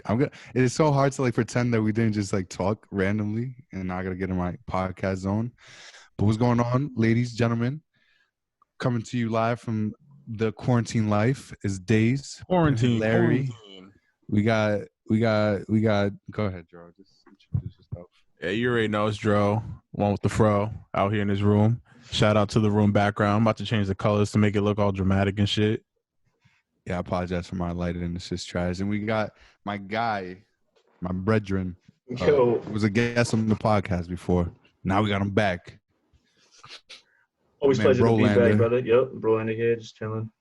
I'm gonna. It is so hard to like pretend that we didn't just like talk randomly, and now I gotta get in my podcast zone. But what's going on, ladies, gentlemen? Coming to you live from the quarantine life is Days. Quarantine. Larry. We got. Go ahead, Joe. Just introduce yourself. Yeah, you already know it's Dro, one with the fro, out here in his room. Shout out to the room background. I'm about to change the colors to make it look all dramatic and shit. Yeah, I apologize for my lighting. It's just trash. And we got my guy, my brethren, who was a guest on the podcast before. Now we got him back. Always pleasure to be back, Brolanderr. brother. Yep, Brolanderr here, just chilling.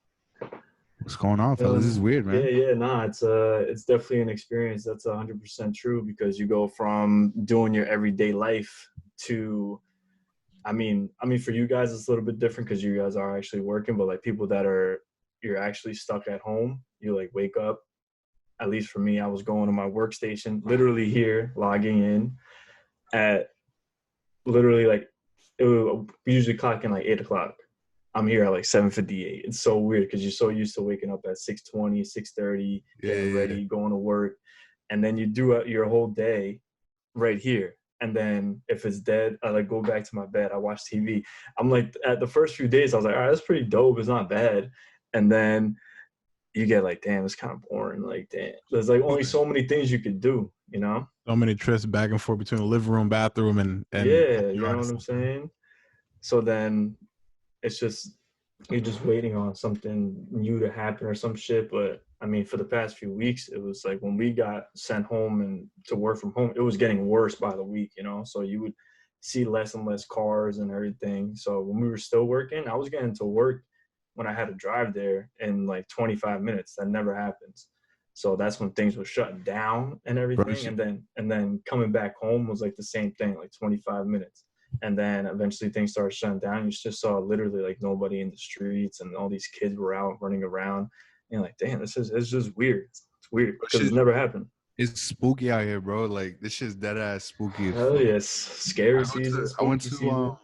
What's going on, fellas? This is weird, man. It's definitely an experience. That's 100% true because you go from doing your everyday life to, I mean, for you guys it's a little bit different because you guys are actually working, but like people that you're actually stuck at home. You like wake up. At least for me, I was going to my workstation, literally here, logging in at literally like we usually clock in like 8 o'clock. I'm here at like 7:58. It's so weird because you're so used to waking up at 6:20, 6:30, getting ready, going to work, and then you do your whole day right here. And then if it's dead, I like go back to my bed. I watch TV. I'm like, at the first few days, I was like, all right, that's pretty dope. It's not bad. And then you get like, damn, it's kind of boring. Like, damn, there's like only so many things you could do, you know? So many trips back and forth between the living room, bathroom, and yeah, you know what I'm saying? So then it's just, you're just waiting on something new to happen or some shit. But I mean, for the past few weeks, it was like when we got sent home and to work from home, it was getting worse by the week, you know? So you would see less and less cars and everything. So when we were still working, I was getting to work when I had to drive there in like 25 minutes. That never happens. So that's when things were shutting down and everything. And then coming back home was like the same thing, like 25 minutes. And then eventually things started shutting down. You just saw literally like nobody in the streets and all these kids were out running around. And you're like, damn, it's just weird. It's weird because it's never happened. It's spooky out here, bro. Like this shit's dead ass spooky. Hell yes, scary season. I went to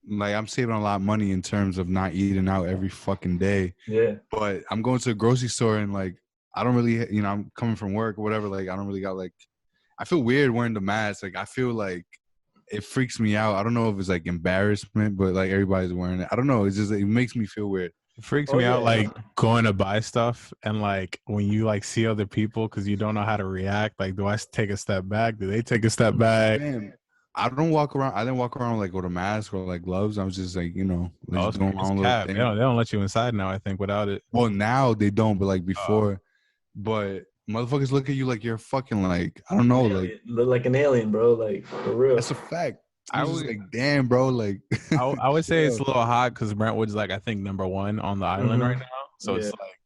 like I'm saving a lot of money in terms of not eating out every fucking day. Yeah. But I'm going to a grocery store and like I don't really, you know, I'm coming from work or whatever. Like I don't really got like, I feel weird wearing the mask. Like I feel like it freaks me out. I don't know if it's like embarrassment, but like everybody's wearing it. I don't know. It's just it makes me feel weird. It freaks me out like going to buy stuff and like when you like see other people because you don't know how to react. Like, do I take a step back? Do they take a step back? Man, I didn't walk around like with a mask or like gloves. I was just like, you know, just going on. They don't let you inside now, I think, without it. Well, now they don't, but like before. But motherfuckers look at you like you're fucking like, I don't know, like look like an alien, bro. Like for real. That's a fact. I was like, damn, bro. Like I would say it's a little hot because Brentwood's like I think #1 on the island right now. So it's like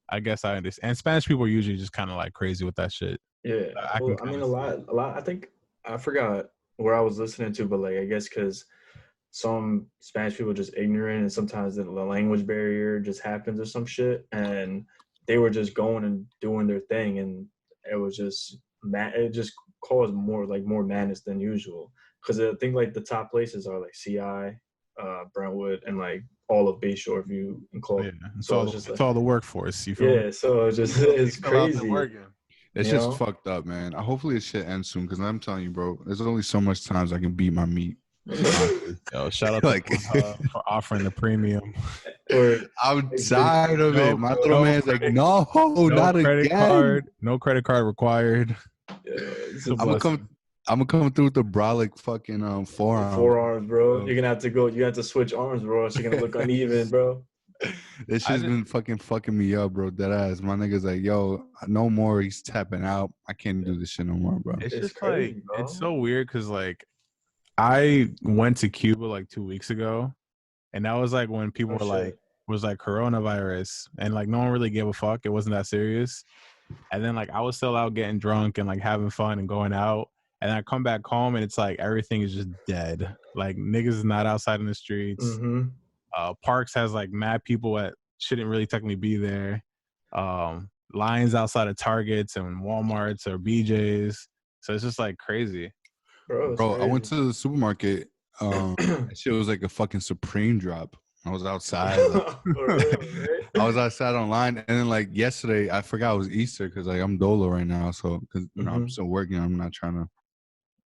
I guess I understand. And Spanish people are usually just kind of like crazy with that shit. Yeah. I mean a lot. I think I forgot where I was listening to, but like I guess because some Spanish people are just ignorant and sometimes the language barrier just happens or some shit, and they were just going and doing their thing, and it was just it just caused more madness than usual. Because I think like the top places are like CI, Brentwood, and like all of Bayshore View and Clark. Yeah, it's all the workforce. You feel? Yeah, so it's crazy. It's just fucked up, man. Hopefully this shit ends soon, because I'm telling you, bro, there's only so much times I can beat my meat. Yo, shout out like, for offering the premium. I'm tired of it. My little man's like, no, not again. No credit card required. Yeah, I'm gonna come through with the brolic fucking forearms. Forearms, bro. You're gonna have to go. You have to switch arms, bro. It's gonna look uneven, bro. This shit's been fucking me up, bro. Dead ass. My nigga's like, yo, no more. He's tapping out. I can't do this shit no more, bro. It's just crazy, like, bro. It's so weird because like I went to Cuba like 2 weeks ago, and that was like when people were like, was like coronavirus, and like no one really gave a fuck. It wasn't that serious. And then like I was still out getting drunk and like having fun and going out. And I come back home and it's like everything is just dead. Like niggas is not outside in the streets. Mm-hmm. Parks has like mad people that shouldn't really technically be there. Lines outside of Targets and Walmarts or BJ's. So it's just like crazy. Bro, I went to the supermarket. That shit was like a fucking Supreme drop. I was outside. Like, I was outside online, and then like yesterday, I forgot it was Easter because like I'm dolo right now, so because I'm still working, I'm not trying to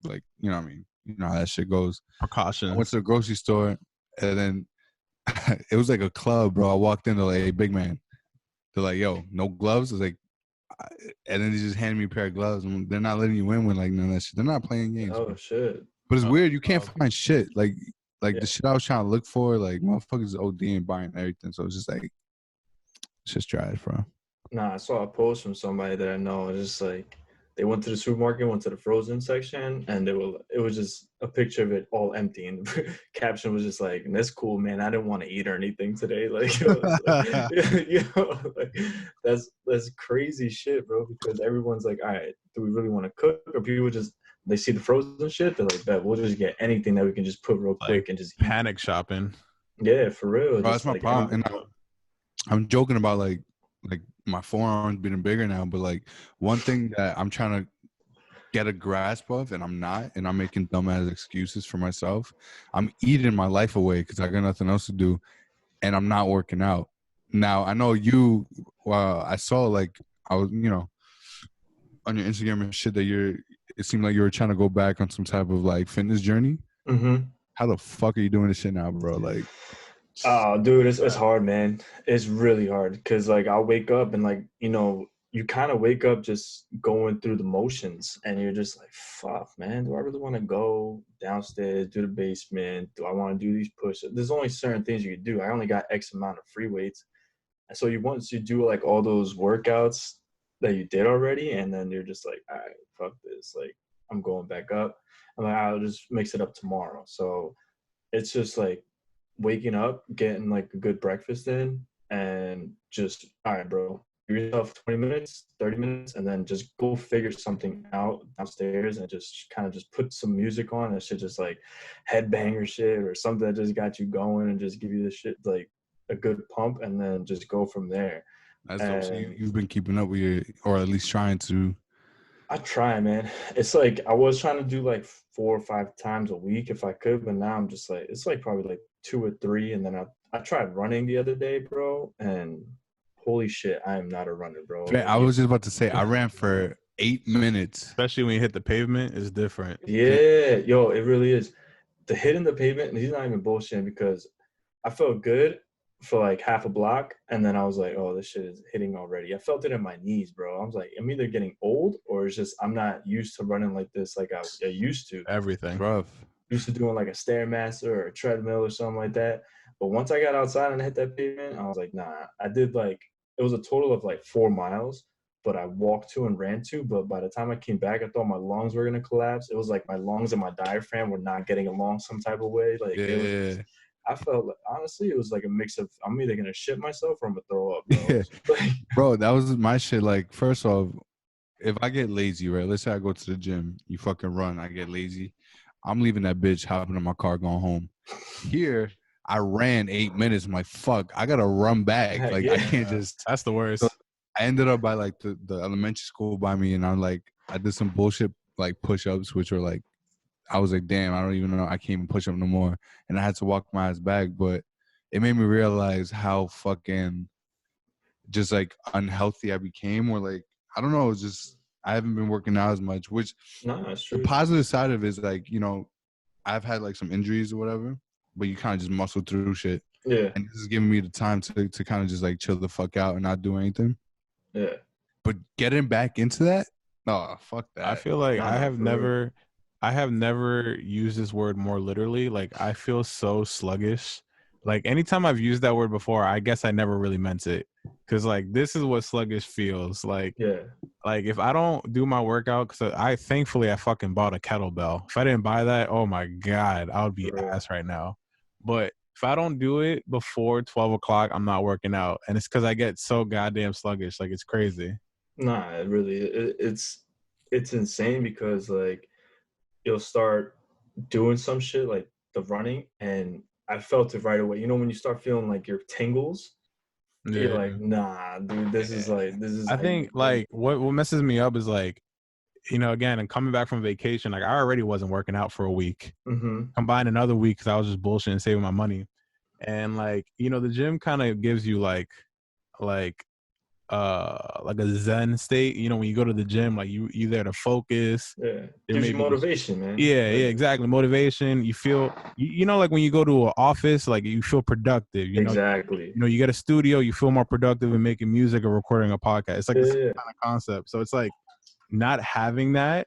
like what I mean, you know how that shit goes. Precautions. I went to the grocery store, and then it was like a club, bro. I walked in, they're like, "Hey, big man," they're like, "Yo, no gloves." I was like, and then they just handed me a pair of gloves, and they're not letting you in with like none of that shit. They're not playing games. Oh bro. shit! But it's weird. You can't find shit like Yeah. the shit I was trying to look for. Like motherfuckers OD and buying everything. So it's just like it's just trash, bro. Nah, I saw a post from somebody that I know. It's just like they went to the supermarket, went to the frozen section, and it was just a picture of it all empty, and the caption was just like, "That's cool, man. I didn't want to eat or anything today." Like, like that's crazy shit, bro. Because everyone's like, "All right, do we really want to cook?" Or people just they see the frozen shit, they're like, "Bet we'll just get anything that we can just put real quick and just eat." Panic shopping. Yeah, for real. Bro, that's my problem. And I'm joking about like my forearms getting bigger now, but like one thing that I'm trying to get a grasp of, and I'm not, and I'm making dumbass excuses for myself. I'm eating my life away because I got nothing else to do, and I'm not working out. Now I know you. I saw like I was, on your Instagram and shit that it seemed like you were trying to go back on some type of like fitness journey. Mm-hmm. How the fuck are you doing this shit now, bro? Like, oh, dude, it's hard, man. It's really hard because like I'll wake up and like you kind of wake up just going through the motions, and you're just like, fuck, man, do I really want to go downstairs, do the basement? Do I want to do these push-ups? There's only certain things you can do. I only got X amount of free weights, and so once you do like all those workouts that you did already, and then you're just like, all right, fuck this, like I'm going back up. I'm like, I'll just mix it up tomorrow. So it's just like waking up, getting like a good breakfast in, and just, all right, bro, give yourself 20 minutes, 30 minutes, and then just go figure something out downstairs and just kind of just put some music on. That shit just like headbanger shit or something that just got you going and just give you this shit like a good pump, and then just go from there. that's dope. So you've been keeping up with or at least trying to. I try, man. It's like I was trying to do like 4 or 5 times a week if I could, but now I'm just like, it's like probably like 2 or 3. And then I tried running the other day, bro, and holy shit, I am not a runner, bro. I was just about to say, I ran for 8 minutes. Especially when you hit the pavement, it's different. Yeah, yo, it really is. The hitting the pavement, and he's not even bullshitting, because I felt good for like half a block, and then I was like, oh, this shit is hitting already. I felt it in my knees, bro. I was like, I'm either getting old or it's just I'm not used to running like this like I used to. Everything. Rough. Used to doing like a Stairmaster or a treadmill or something like that. But once I got outside and hit that pavement, I was like, nah. I did like, it was a total of like 4 miles, but I walked 2 and ran 2. But by the time I came back, I thought my lungs were going to collapse. It was like my lungs and my diaphragm were not getting along some type of way. Like, yeah. I felt like, honestly, it was like a mix of I'm either going to shit myself or I'm going to throw up, bro. Yeah. Bro, that was my shit. Like, first off, if I get lazy, right? Let's say I go to the gym, you fucking run, I get lazy. I'm leaving that bitch, hopping in my car, going home. Here, I ran 8 minutes. I'm like, fuck, I gotta run back. Like, I can't just. That's the worst. So I ended up by like the elementary school by me, and I'm like, I did some bullshit like push-ups, which were like, I was like, damn, I don't even know, I can't even push up no more, and I had to walk my ass back. But it made me realize how fucking just like unhealthy I became, or like, I don't know, it's just I haven't been working out as much, which that's true. The positive side of it is like, I've had like some injuries or whatever, but you kind of just muscle through shit. Yeah. And this is giving me the time to kind of just like chill the fuck out and not do anything. Yeah. But getting back into that, no, fuck that. I feel like I have never used this word more literally. Like, I feel so sluggish. Like, anytime I've used that word before, I guess I never really meant it. Because, like, this is what sluggish feels like. Yeah. Like, if I don't do my workout, because thankfully I fucking bought a kettlebell. If I didn't buy that, oh my God, I would be ass right now. But if I don't do it before 12 o'clock, I'm not working out. And it's because I get so goddamn sluggish. Like, it's crazy. Nah, it really, it's insane, because like you'll start doing some shit like the running, and I felt it right away. You know, when you start feeling like your tingles, you're like, nah, dude, this is. I think like what messes me up is like, again, and coming back from vacation, like I already wasn't working out for a week. Mm-hmm. Combine another week because I was just bullshitting and saving my money. And like, you know, the gym kind of gives you like a zen state. You know, when you go to the gym, like you there to focus. Yeah, There gives may you be motivation, man. yeah, exactly. Motivation. You feel you know, like when you go to an office, like you feel productive. Exactly. You get a studio, you feel more productive in making music or recording a podcast. It's like the same kind of concept. So it's like not having that,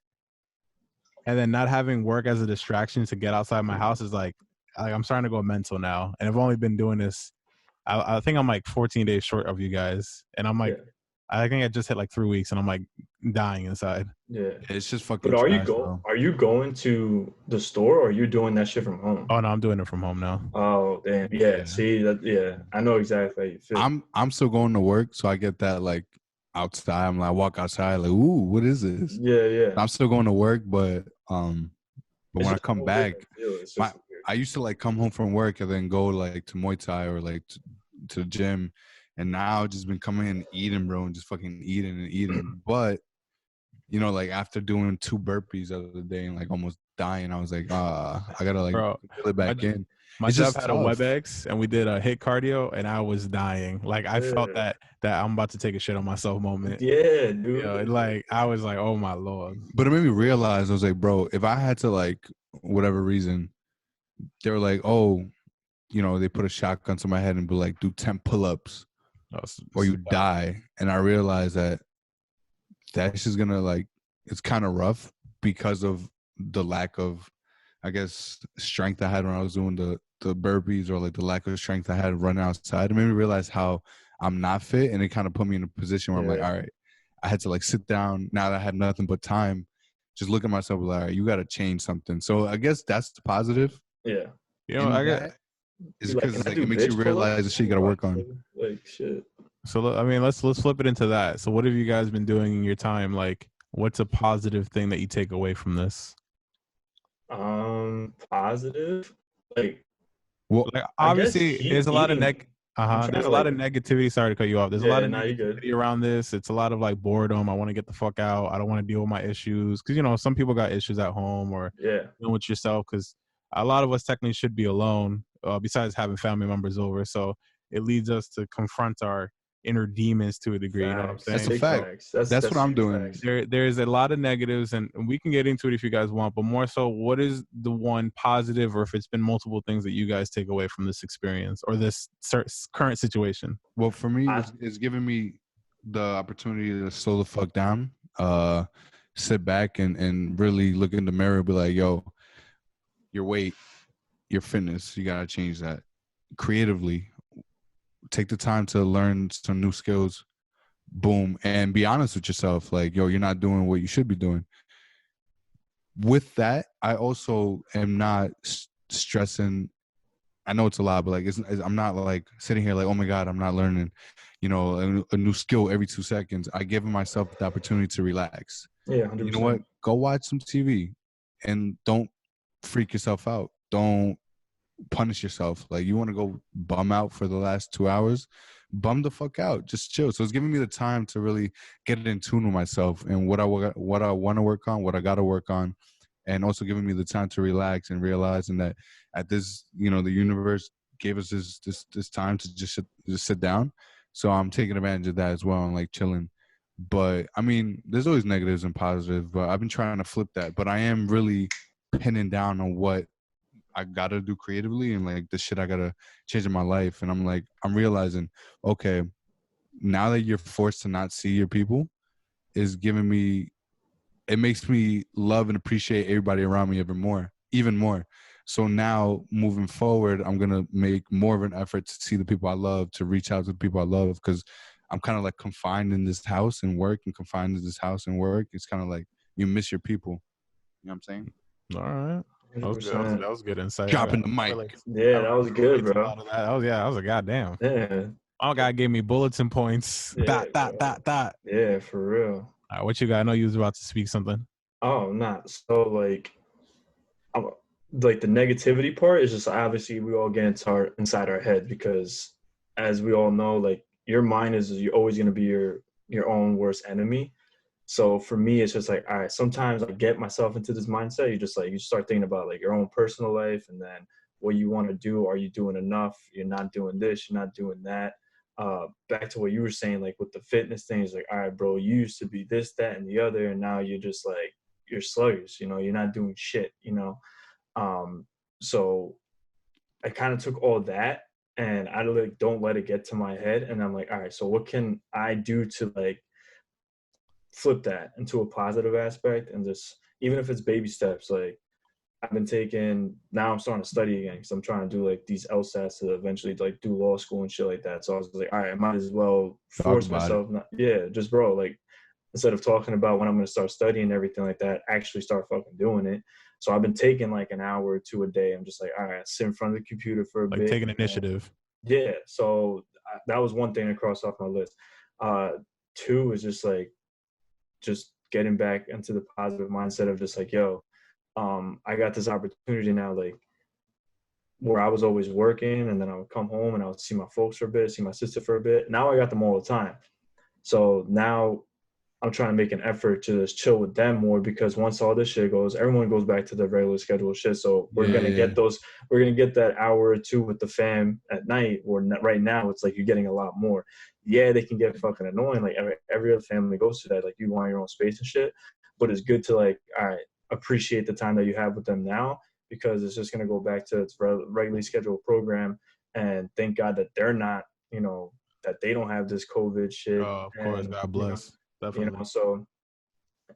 and then not having work as a distraction to get outside my house is like I'm starting to go mental now. And I've only been doing this. I think I'm like 14 days short of you guys, and I'm like, I think I just hit like 3 weeks, and I'm like dying inside. Yeah, It's just fucking. But trash, are you going to the store, or are you doing that shit from home? Oh no, I'm doing it from home now. Oh damn, yeah. See that? Yeah, I know exactly how you feel. I'm still going to work, so I get that like outside. I walk outside like, ooh, what is this? Yeah. I'm still going to work, but when I come back, weird. I used to like come home from work and then go like to Muay Thai or like to the gym, and now I've just been coming in and eating, bro, and just fucking eating and eating. But you know, like after doing 2 burpees the other day and like almost dying, I was like, I gotta like Bro, fill it back in. My It's job just had a WebEx, and we did a hit cardio, and I was dying. Like I felt that I'm about to take a shit on myself moment. Yeah, dude. Like I was like, oh my lord. But it made me realize, I was like, bro, if I had to like whatever reason, they were like, oh, you know, they put a shotgun to my head and be like, do 10 pull-ups or you die. And I realized that's just gonna like, it's kind of rough because of the lack of, I guess, strength I had when I was doing the burpees, or like the lack of strength I had running outside. It made me realize how I'm not fit, and it kind of put me in a position where I'm like, all right, I had to like sit down now that I had nothing but time, just look at myself like, all right, you got to change something. So I guess that's the positive. Yeah. You know, I got is because like, it makes you realize the shit you got to work on. Like shit. So I mean, let's flip it into that. So what have you guys been doing in your time? Like, what's a positive thing that you take away from this? Positive, like, well, like obviously there's a lot of there's a lot of negativity. Sorry to cut you off. There's a lot of negativity around this. It's a lot of like boredom. I want to get the fuck out. I don't want to deal with my issues, because you know some people got issues at home or dealing with yourself, because a lot of us technically should be alone, besides having family members over. So it leads us to confront our inner demons to a degree. You know what I'm saying? That's a fact. That's what I'm doing. There's a lot of negatives, and we can get into it if you guys want, but more so, what is the one positive, or if it's been multiple things that you guys take away from this experience or this current situation? Well, for me, it's giving me the opportunity to slow the fuck down, sit back and really look in the mirror and be like, yo, your weight, your fitness, you got to change that creatively. Take the time to learn some new skills, boom, and be honest with yourself. Like, yo, you're not doing what you should be doing. With that, I also am not stressing. I know it's a lot, but like, I'm not like sitting here like, oh my God, I'm not learning, you know, a new skill every 2 seconds. I give myself the opportunity to relax. Yeah, 100%. You know what? Go watch some TV and don't freak yourself out. Don't punish yourself. Like, you want to go bum out for the last 2 hours, bum the fuck out, just chill. So it's giving me the time to really get in tune with myself and what I want to work on, what I got to work on, and also giving me the time to relax and realizing that at this, you know, the universe gave us this time to just sit down. So I'm taking advantage of that as well and like chilling. But I mean, there's always negatives and positives, but I've been trying to flip that. But I am really pinning down on what I gotta do creatively and like the shit I gotta change in my life. And I'm realizing, okay, now that you're forced to not see your people, is giving me, it makes me love and appreciate everybody around me even more. So now moving forward, I'm gonna make more of an effort to see the people I love, to reach out to the people I love, because I'm kind of like confined in this house and work, and confined in this house and work. It's kind of like you miss your people. You know what I'm saying? All right. That was good insight. Dropping the mic. Yeah, that was good, bro. That was a goddamn. Yeah. Oh, guy gave me bulletin points. Yeah, dot. Yeah, for real. All right, what you got? I know you was about to speak something. Oh, not so like the negativity part is just obviously we all get inside our head, because as we all know, like your mind is you're always gonna be your own worst enemy. So for me, it's just like, all right, sometimes I get myself into this mindset. You start thinking about like your own personal life, and then what you want to do. Are you doing enough? You're not doing this, you're not doing that. Back to what you were saying, like with the fitness things, like, all right, bro, you used to be this, that, and the other, and now you're just like, you're sluggish, you know, you're not doing shit, you know. So I kind of took all that, and I like don't let it get to my head, and I'm like, all right, so what can I do to like flip that into a positive aspect, and just, even if it's baby steps, like I've been taking, now I'm starting to study again because I'm trying to do like these LSATs to eventually like do law school and shit like that. So I was like, all right, I might as well force myself. Just bro, like instead of talking about when I'm going to start studying and everything like that, actually start fucking doing it. So I've been taking like an hour or two a day. I'm just like, all right, sit in front of the computer for a bit. Like taking initiative. Yeah. So that was one thing to cross off my list. Two is just like, just getting back into the positive mindset of just like, yo, I got this opportunity now, like where I was always working, and then I would come home and I would see my folks for a bit, see my sister for a bit. Now I got them all the time. So now I'm trying to make an effort to just chill with them more, because once all this shit goes, everyone goes back to their regular scheduled shit. So we're going to get we're going to get that hour or two with the fam at night, or right now it's like you're getting a lot more. Yeah, they can get fucking annoying. Like every other family goes through that. Like you want your own space and shit, but it's good to like, all right, appreciate the time that you have with them now, because it's just going to go back to its regularly scheduled program. And thank God that they're not, you know, that they don't have this COVID shit. Oh, of course, God bless. Definitely. You know, so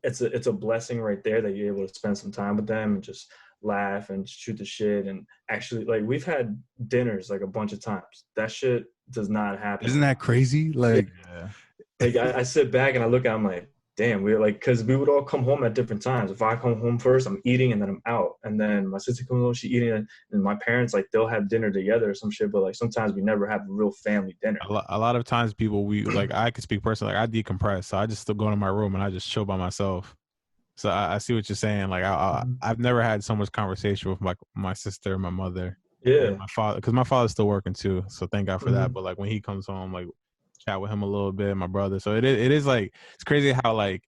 it's a blessing right there that you're able to spend some time with them and just laugh and shoot the shit. And actually, like, we've had dinners like a bunch of times. That shit does not happen. Isn't that crazy? Like, yeah. Like I sit back and I look at, I'm like, damn, we're like, because we would all come home at different times. If I come home first, I'm eating, and then I'm out. And then my sister comes home, she eating, and my parents, like, they'll have dinner together or some shit. But like sometimes we never have a real family dinner. A lot of times people, we like, I could speak personally, like I decompress. So I just still go to my room and I just chill by myself. So I see what you're saying. Like I've never had so much conversation with my sister, my mother, yeah, my father, because my father's still working too. So thank God for that. But like when he comes home, like chat with him a little bit, my brother. So it is like, it's crazy how like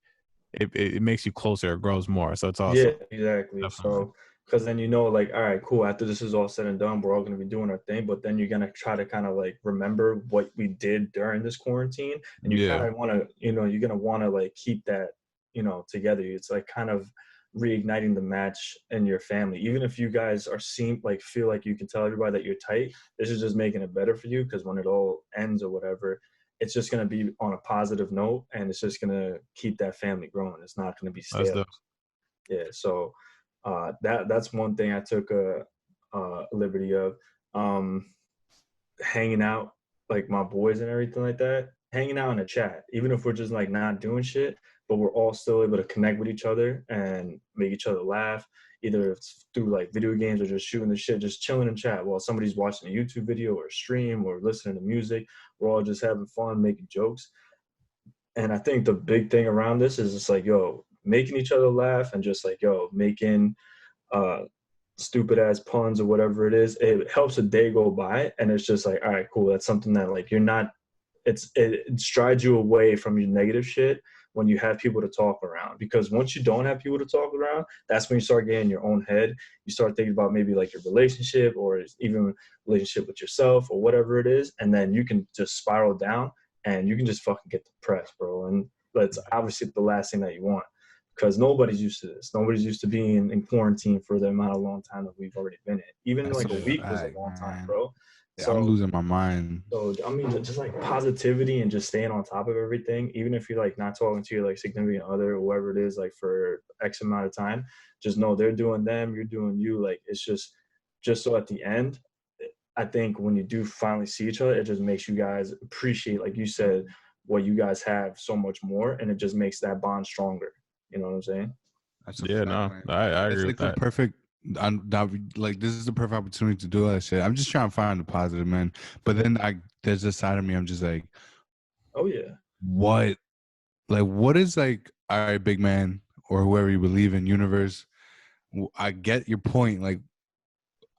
it makes you closer, it grows more. So it's awesome. Yeah, exactly. Definitely. So because then, you know, like, all right, cool, after this is all said and done, we're all going to be doing our thing, but then you're going to try to kind of like remember what we did during this quarantine, and you kind of want to, you know, you're going to want to like keep that, you know, together. It's like kind of reigniting the match in your family. Even if you guys are feel like you can tell everybody that you're tight, this is just making it better for you, because when it all ends or whatever, it's just going to be on a positive note, and it's just going to keep that family growing. It's not going to be stale. Yeah. So that's one thing I took a liberty of, hanging out, like my boys and everything like that, hanging out in a chat, even if we're just like not doing shit, but we're all still able to connect with each other and make each other laugh, either it's through like video games or just shooting the shit, just chilling in chat while somebody's watching a YouTube video or a stream or listening to music. We're all just having fun, making jokes. And I think the big thing around this is just like, yo, making each other laugh, and just like, yo, making stupid ass puns or whatever it is. It helps a day go by, and it's just like, all right, cool. That's something that like it strides you away from your negative shit when you have people to talk around. Because once you don't have people to talk around, that's when you start getting in your own head. You start thinking about maybe like your relationship, or even relationship with yourself, or whatever it is, and then you can just spiral down, and you can just fucking get depressed, bro. And that's obviously the last thing that you want, because nobody's used to this. Nobody's used to being in quarantine for the amount of long time that we've already been in. Even that's like a week was a long time, bro. Yeah, so, I'm losing my mind. So, I mean, just like positivity and just staying on top of everything, even if you're like not talking to your like significant other or whoever it is, like for X amount of time, just know they're doing them, you're doing you. Like, it's just so at the end, I think when you do finally see each other, it just makes you guys appreciate, like you said, what you guys have so much more, and it just makes that bond stronger. You know what I'm saying? I agree. It's like the perfect. Like, this is the perfect opportunity to do all that shit. I'm just trying to find the positive, man. But then there's a side of me, I'm just like, oh yeah, what is like, all right, big man, or whoever you believe in, universe. I get your point. Like,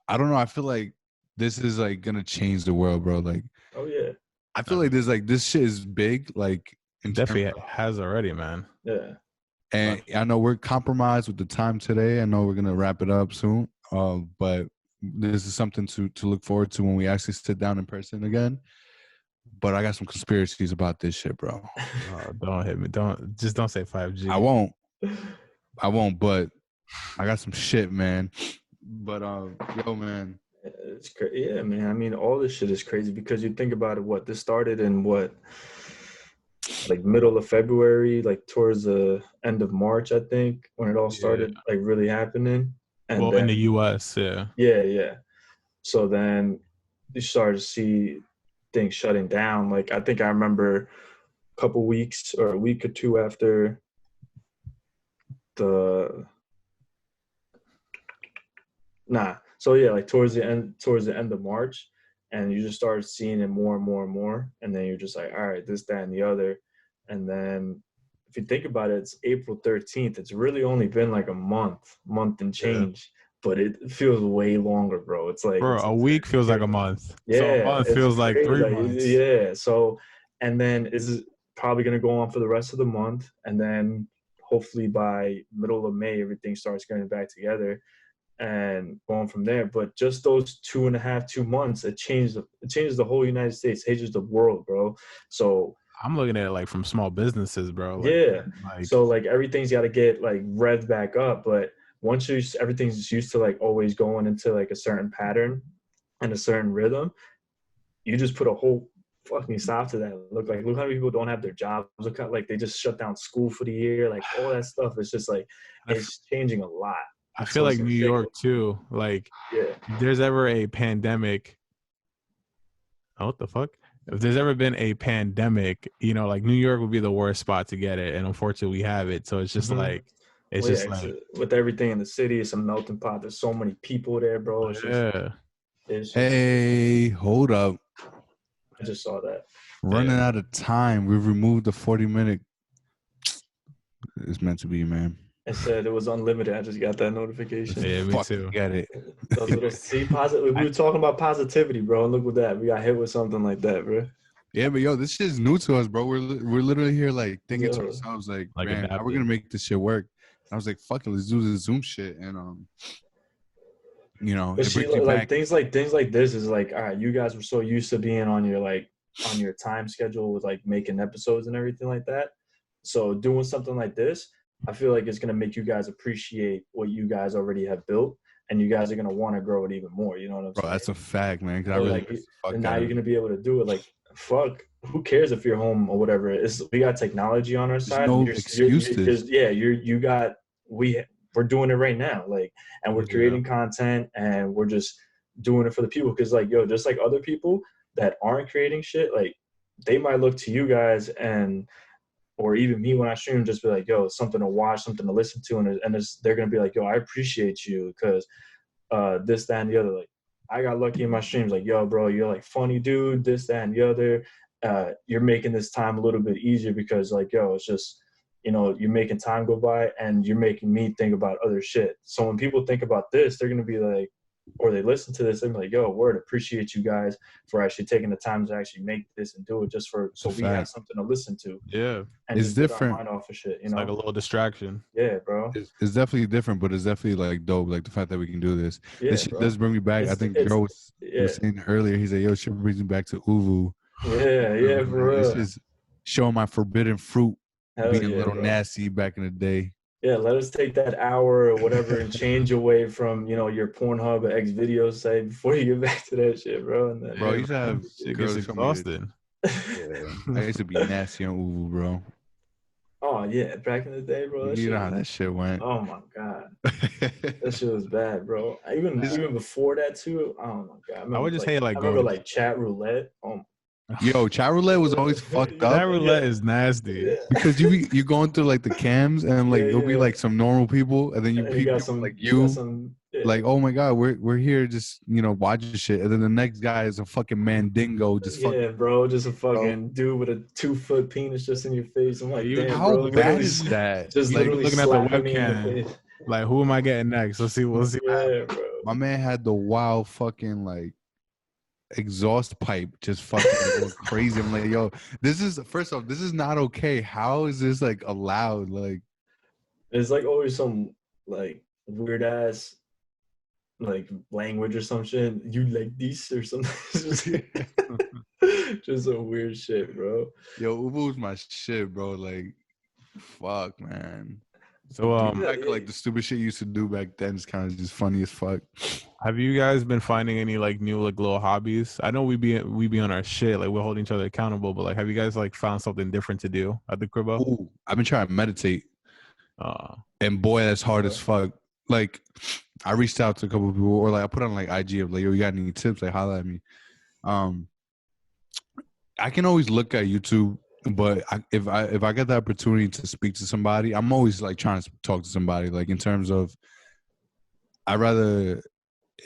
I don't know. I feel like this is like gonna change the world, bro. Like, oh yeah. I feel like this shit is big. Like, definitely has already, man. Yeah. And I know we're compromised with the time today. I know we're going to wrap it up soon. But this is something to look forward to when we actually sit down in person again. But I got some conspiracies about this shit, bro. Don't hit me. Don't say 5G. I won't. But I got some shit, man. But yo, man. It's crazy. Yeah, man. I mean, all this shit is crazy because you think about it. This started in like middle of February, like towards the end of March, I think, when it all started like really happening. And then, in the U.S., yeah. Yeah. So then you started to see things shutting down. Like I think I remember a couple weeks or a week or two after like towards the end of March, and you just started seeing it more and more and more, and then you're just like, all right, this, that, and the other. And then if you think about it, it's April 13th. It's really only been like a month and change, but it feels way longer, bro. It's like a week feels like a month. Yeah, so a month feels like 3 months. Yeah. So, and then is probably gonna go on for the rest of the month, and then hopefully by middle of May everything starts getting back together and going from there. But just those 2 months, it changes the whole United States, it changes the world, bro. So I'm looking at it like from small businesses, bro. So like everything's got to get like revved back up. But once everything's used to like always going into like a certain pattern and a certain rhythm, you just put a whole fucking stop to that. Look how many people don't have their jobs. Look how like they just shut down school for the year. Like all that stuff. It's just like it's changing a lot. I feel like New York too. Like if there's ever a pandemic, what the fuck? If there's ever been a pandemic, like New York would be the worst spot to get it, and unfortunately we have it. So it's just like with everything in the city, it's a melting pot. There's so many people there, bro. Hey, hold up! I just saw that. Running out of time. We've removed the 40-minute. It's meant to be, man. It said it was unlimited. I just got that notification. Yeah, me too. Get it. We were talking about positivity, bro. And look with that. We got hit with something like that, bro. Yeah, but yo, this shit is new to us, bro. We're literally here like thinking to ourselves, like man, how we're gonna make this shit work? And I was like, fuck it, let's do this Zoom shit. And but things like this is like, all right, you guys were so used to being on your time schedule with like making episodes and everything like that. So doing something like this, I feel like it's going to make you guys appreciate what you guys already have built, and you guys are going to want to grow it even more. You know what I'm saying? Bro, that's a fact, man. And now you're going to be able to do it. Like, fuck, who cares if you're home or whatever? We got technology on our side. No excuses. We're doing it right now. Like, and we're creating content, and we're just doing it for the people. Because, like, yo, just like other people that aren't creating shit, like, they might look to you guys or even me when I stream, just be like, yo, something to watch, something to listen to. And they're going to be like, yo, I appreciate you because this, that, and the other. Like, I got lucky in my streams. Like, yo, bro, you're like funny dude, this, that, and the other. You're making this time a little bit easier because like, yo, it's just, you're making time go by and you're making me think about other shit. So when people think about this, they're going to be like, or they listen to this, they're like, yo, word, appreciate you guys for actually taking the time to actually make this and do it just so we have something to listen to. Yeah. And it's different. Our mind off of shit, It's like a little distraction. Yeah, bro. It's definitely different, but it's definitely like dope. Like the fact that we can do this. Yeah, this shit does bring me back. I think Joe was saying earlier, he said, yo, shit brings me back to Uvu. Yeah, for real. This is showing my forbidden fruit being a little bro. nasty back in the day. Yeah, let us take that hour or whatever and change away from, your Pornhub or X video site before you get back to that shit, bro. And then, bro, you used to have girls exhausted. I used to be nasty on Uvu, bro. Oh, yeah, back in the day, bro. You know how that shit went. Oh, my God. That shit was bad, bro. Even before that, too. Oh, my God. I would just hate, like, I remember, like, chat roulette. Oh, yo, chat roulette was always fucked up. Chat roulette is nasty because you going through like the cams and like it'll be like some normal people and then you got some like like, oh my god, we're here just watching shit, and then the next guy is a fucking mandingo just bro, just a fucking dude with a 2-foot penis just in your face. I'm like, damn, how bro, bad is that? Just like looking at the webcam, like, who am I getting next? We'll see. Yeah, bro. My man had the wild fucking like exhaust pipe just fucking going crazy. I'm like, yo, this is not okay. How is this like allowed? Like, it's like always some like weird ass like language or some shit. You like this or something. Just some weird shit, bro. Yo, Ubu's my shit, bro. Like, fuck, man. So Back like the stupid shit you used to do back then is kind of just funny as fuck. have you guys been finding any like new like little hobbies? I know we be on our shit, like we're holding each other accountable, but like have you guys like found something different to do at the cribbo? Ooh, I've been trying to meditate. And boy, that's hard as fuck. Like, I reached out to a couple of people, or like I put on like IG of like, yo, you got any tips? Like, holla at me. I can always look at YouTube, but if I get the opportunity to speak to somebody, I'm always like trying to talk to somebody. Like in terms of, I rather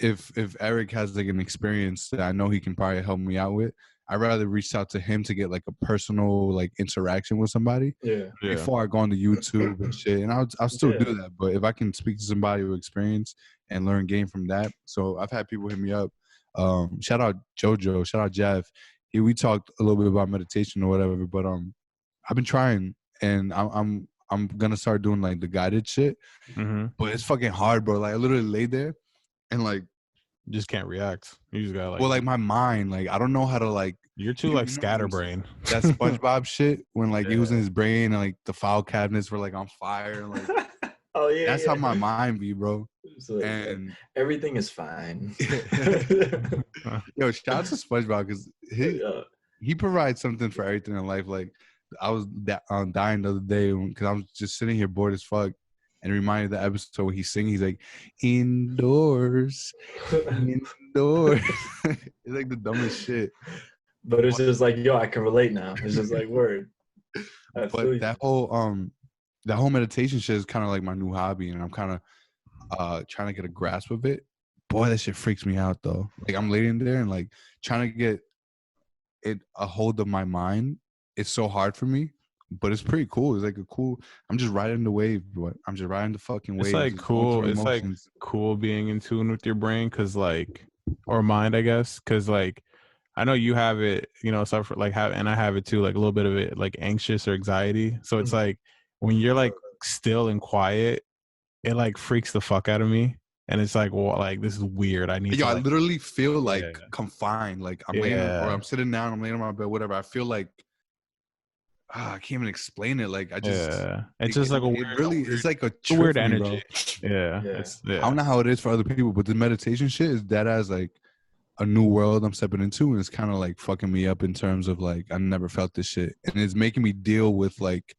if Eric has like an experience that I know he can probably help me out with, I'd rather reach out to him to get like a personal like interaction with somebody before I go on to YouTube and shit. And I'll still do that, but if I can speak to somebody with experience and learn game from that. So I've had people hit me up. Shout out JoJo, shout out Jeff. We talked a little bit about meditation or whatever, but I've been trying, and I'm gonna start doing like the guided shit. But it's fucking hard, bro. Like I literally lay there and like you just can't react. You just gotta like, well, like my mind, like I don't know how to like. You're too like scatterbrain. That SpongeBob shit when like he was in his brain and like the file cabinets were like on fire. And, like, oh yeah, that's how my mind be, bro. Like, and everything is fine. Yo, shout out to SpongeBob because he provides something for everything in life. Like I was dying the other day because I was just sitting here bored as fuck. And reminded the episode where he's singing, he's like, indoors. It's like the dumbest shit. But it's just like, yo, I can relate now. It's just like, word. But that whole meditation shit is kind of like my new hobby, and I'm kind of trying to get a grasp of it. Boy, that shit freaks me out though. Like I'm laying there and like trying to get a hold of my mind. It's so hard for me. But it's pretty cool. It's like I'm just riding the wave, but I'm just riding the fucking wave. It's like cool. It's like cool being in tune with your brain, cause like, or mind, I guess, cause like, I know you have it, you know, suffer like and I have it too, like a little bit of it, like anxious or anxiety. So it's like when you're like still and quiet, it like freaks the fuck out of me, and it's like, well, like this is weird. I need. Yo, to, I literally feel like confined. Like I'm laying, or I'm sitting down, I'm laying on my bed, whatever. I feel like. I can't even explain it. Like I just, it's just like it's like a weird energy. Bro. Yeah. I don't know how it is for other people, but the meditation shit is that as like a new world I'm stepping into, and it's kind of like fucking me up in terms of like I never felt this shit, and it's making me deal with like,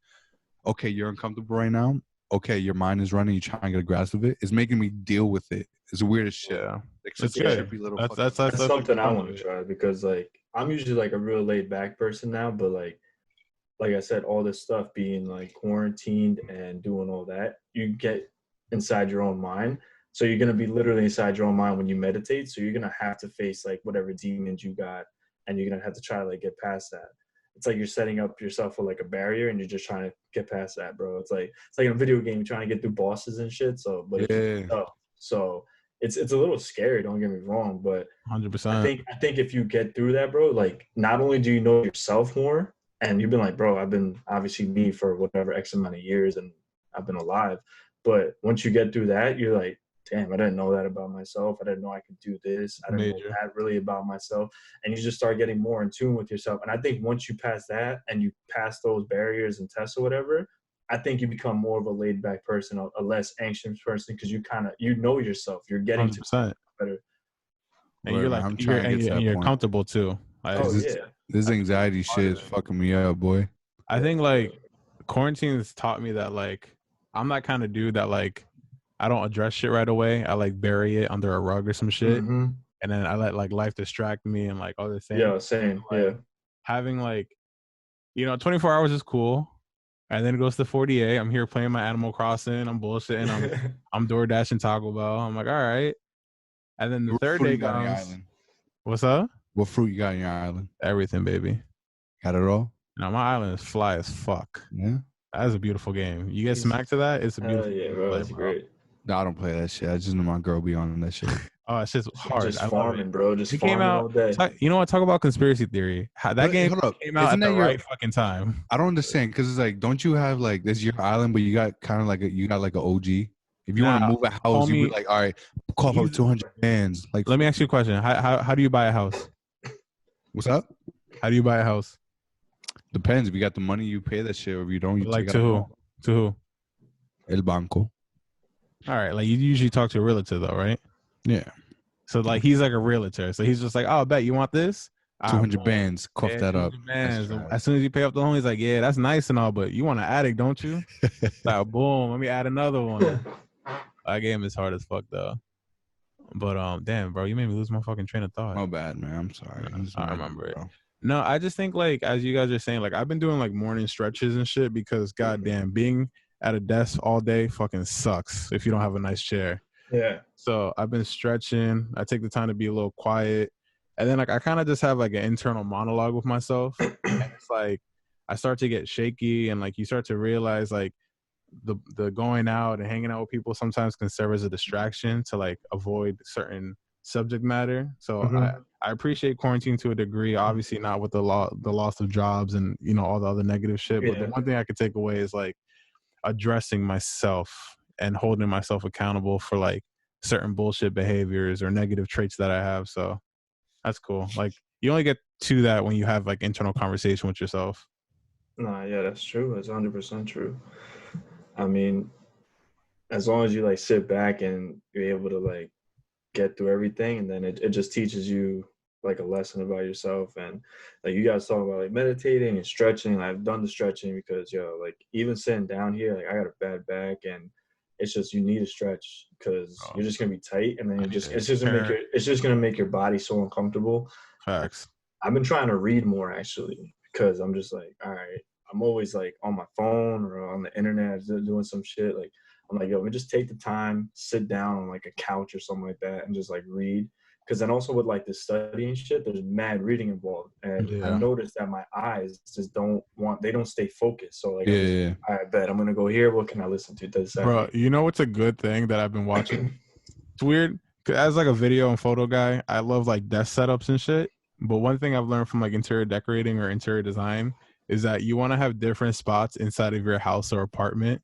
okay, you're uncomfortable right now. Okay, your mind is running. You trying to get a grasp of it. It's making me deal with it. It's the weirdest shit. Yeah, like, it's good. That's something I want to try because like I'm usually like a real laid back person now, but like I said, all this stuff being like quarantined and doing all that, you get inside your own mind. So you're going to be literally inside your own mind when you meditate. So you're going to have to face like whatever demons you got, and you're going to have to try to like get past that. It's like you're setting up yourself for like a barrier, and you're just trying to get past that, bro. It's like in a video game, you're trying to get through bosses and shit. So, but so it's a little scary. Don't get me wrong, but 100%. I think if you get through that, bro, like not only do you know yourself more. And you've been like, bro, I've been obviously me for whatever X amount of years and I've been alive. But once you get through that, you're like, damn, I didn't know that about myself. I didn't know I could do this. I didn't know that really about myself. And you just start getting more in tune with yourself. And I think once you pass that and you pass those barriers and tests or whatever, I think you become more of a laid back person, a less anxious person, because you kind of, you know yourself. You're getting 100%. to better. And you're like, you're comfortable too. This anxiety shit is fucking me up, boy. I think like quarantine has taught me that like I'm that kind of dude that like I don't address shit right away. I like bury it under a rug or some shit, and then I let like life distract me and like other things. Yeah, same. Like, having like, you know, 24 hours is cool, and then it goes to 48. I'm here playing my Animal Crossing. I'm bullshitting. I'm door dashing Taco Bell. I'm like, all right. And then the third day comes. What's up? What fruit you got on your island? Everything, baby. Got it all? Now my island is fly as fuck. Yeah. That is a beautiful game. You get smacked to that, it's a beautiful game. Bro, that's great. No, I don't play that shit. I just know my girl be on that shit. Oh, it's just hard. Just farming, bro. Just farming came out, all day. You know what? Talk about conspiracy theory. That game came out at the right fucking time. I don't understand because it's like, don't you have like this your island, but you got kind of like you got like an OG? If you want to move a house, you be homie, like, all right, cough up 200 bands. Like, let me ask you a question. How do you buy a house? what's up? How do you buy a house? Depends. If you got the money, you pay that shit. Or if you don't, you Like take to it who? out. To who? El banco. All right. Like you usually talk to a realtor though, right? Yeah. So like he's like a realtor. So he's just like, oh, I bet you want this. 200 bands. Cough that up. 200 bands. As soon as you pay up the loan, he's like, yeah, that's nice and all, but you want an attic, don't you? Like, boom, let me add another one. That game is hard as fuck though. But damn, bro, you made me lose my fucking train of thought. My bad, man. I'm sorry. I remember it. No, I just think like as you guys are saying, like I've been doing like morning stretches and shit because goddamn, being at a desk all day fucking sucks if you don't have a nice chair. Yeah. So I've been stretching. I take the time to be a little quiet. And then like I kind of just have like an internal monologue with myself. And it's like I start to get shaky and like you start to realize like the going out and hanging out with people sometimes can serve as a distraction to like avoid certain subject matter. So I appreciate quarantine to a degree, obviously not with the loss of jobs and you know all the other negative shit. But the one thing I could take away is like addressing myself and holding myself accountable for like certain bullshit behaviors or negative traits that I have. So that's cool. Like you only get to that when you have like internal conversation with yourself. Nah, yeah, that's true. That's 100% true. I mean, as long as you like sit back and you're able to like get through everything, and then it just teaches you like a lesson about yourself. And like you guys talk about like meditating and stretching. I've done the stretching because like even sitting down here, like I got a bad back, and it's just you need a stretch because you're just gonna be tight, and then it's just gonna make your body so uncomfortable. Facts. I've been trying to read more actually because I'm just like, all right, I'm always like on my phone or on the internet doing some shit. Like I'm like, yo, let me just take the time, sit down on like a couch or something like that, and just like read. Because then also with like the studying shit, there's mad reading involved, and I noticed that my eyes just don't stay focused. So like, all right, bet I'm gonna go here. What can I listen to? Bro, you know what's a good thing that I've been watching? It's weird. As like a video and photo guy, I love like desk setups and shit. But one thing I've learned from like interior decorating or interior design is that you want to have different spots inside of your house or apartment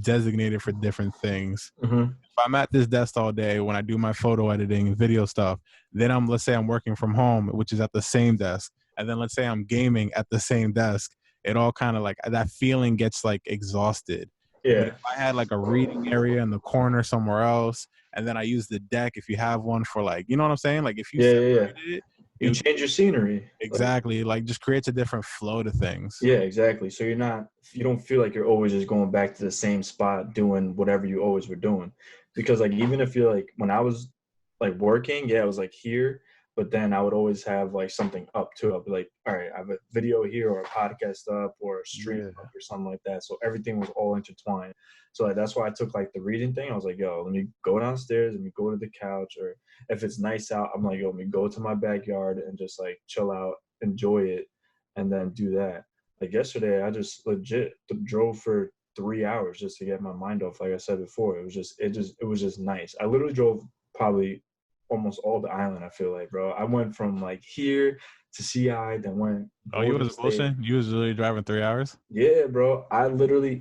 designated for different things. If I'm at this desk all day when I do my photo editing and video stuff, then let's say I'm working from home, which is at the same desk. And then let's say I'm gaming at the same desk. It all kind of like that feeling gets like exhausted. Yeah. But if I had like a reading area in the corner somewhere else, and then I use the deck if you have one for like, you know what I'm saying? Like if you separated it, you change your scenery. Exactly. Like just creates a different flow to things. Yeah, exactly. So you don't feel like you're always just going back to the same spot doing whatever you always were doing. Because like even if you're like when I was like working, I was like here, but then I would always have like something up too. I'd be like, all right, I have a video here or a podcast up or a stream up or something like that. So everything was all intertwined. So like that's why I took like the reading thing. I was like, yo, let me go downstairs, let me go to the couch, or if it's nice out, I'm like, yo, let me go to my backyard and just like chill out, enjoy it, and then do that. Like yesterday, I just legit drove for 3 hours just to get my mind off. Like I said before, it was just nice. I literally drove probably almost all the island. I feel like, bro, I went from like here to CI, then went. Oh, you was bullshit? You was literally driving 3 hours? Yeah, bro. I literally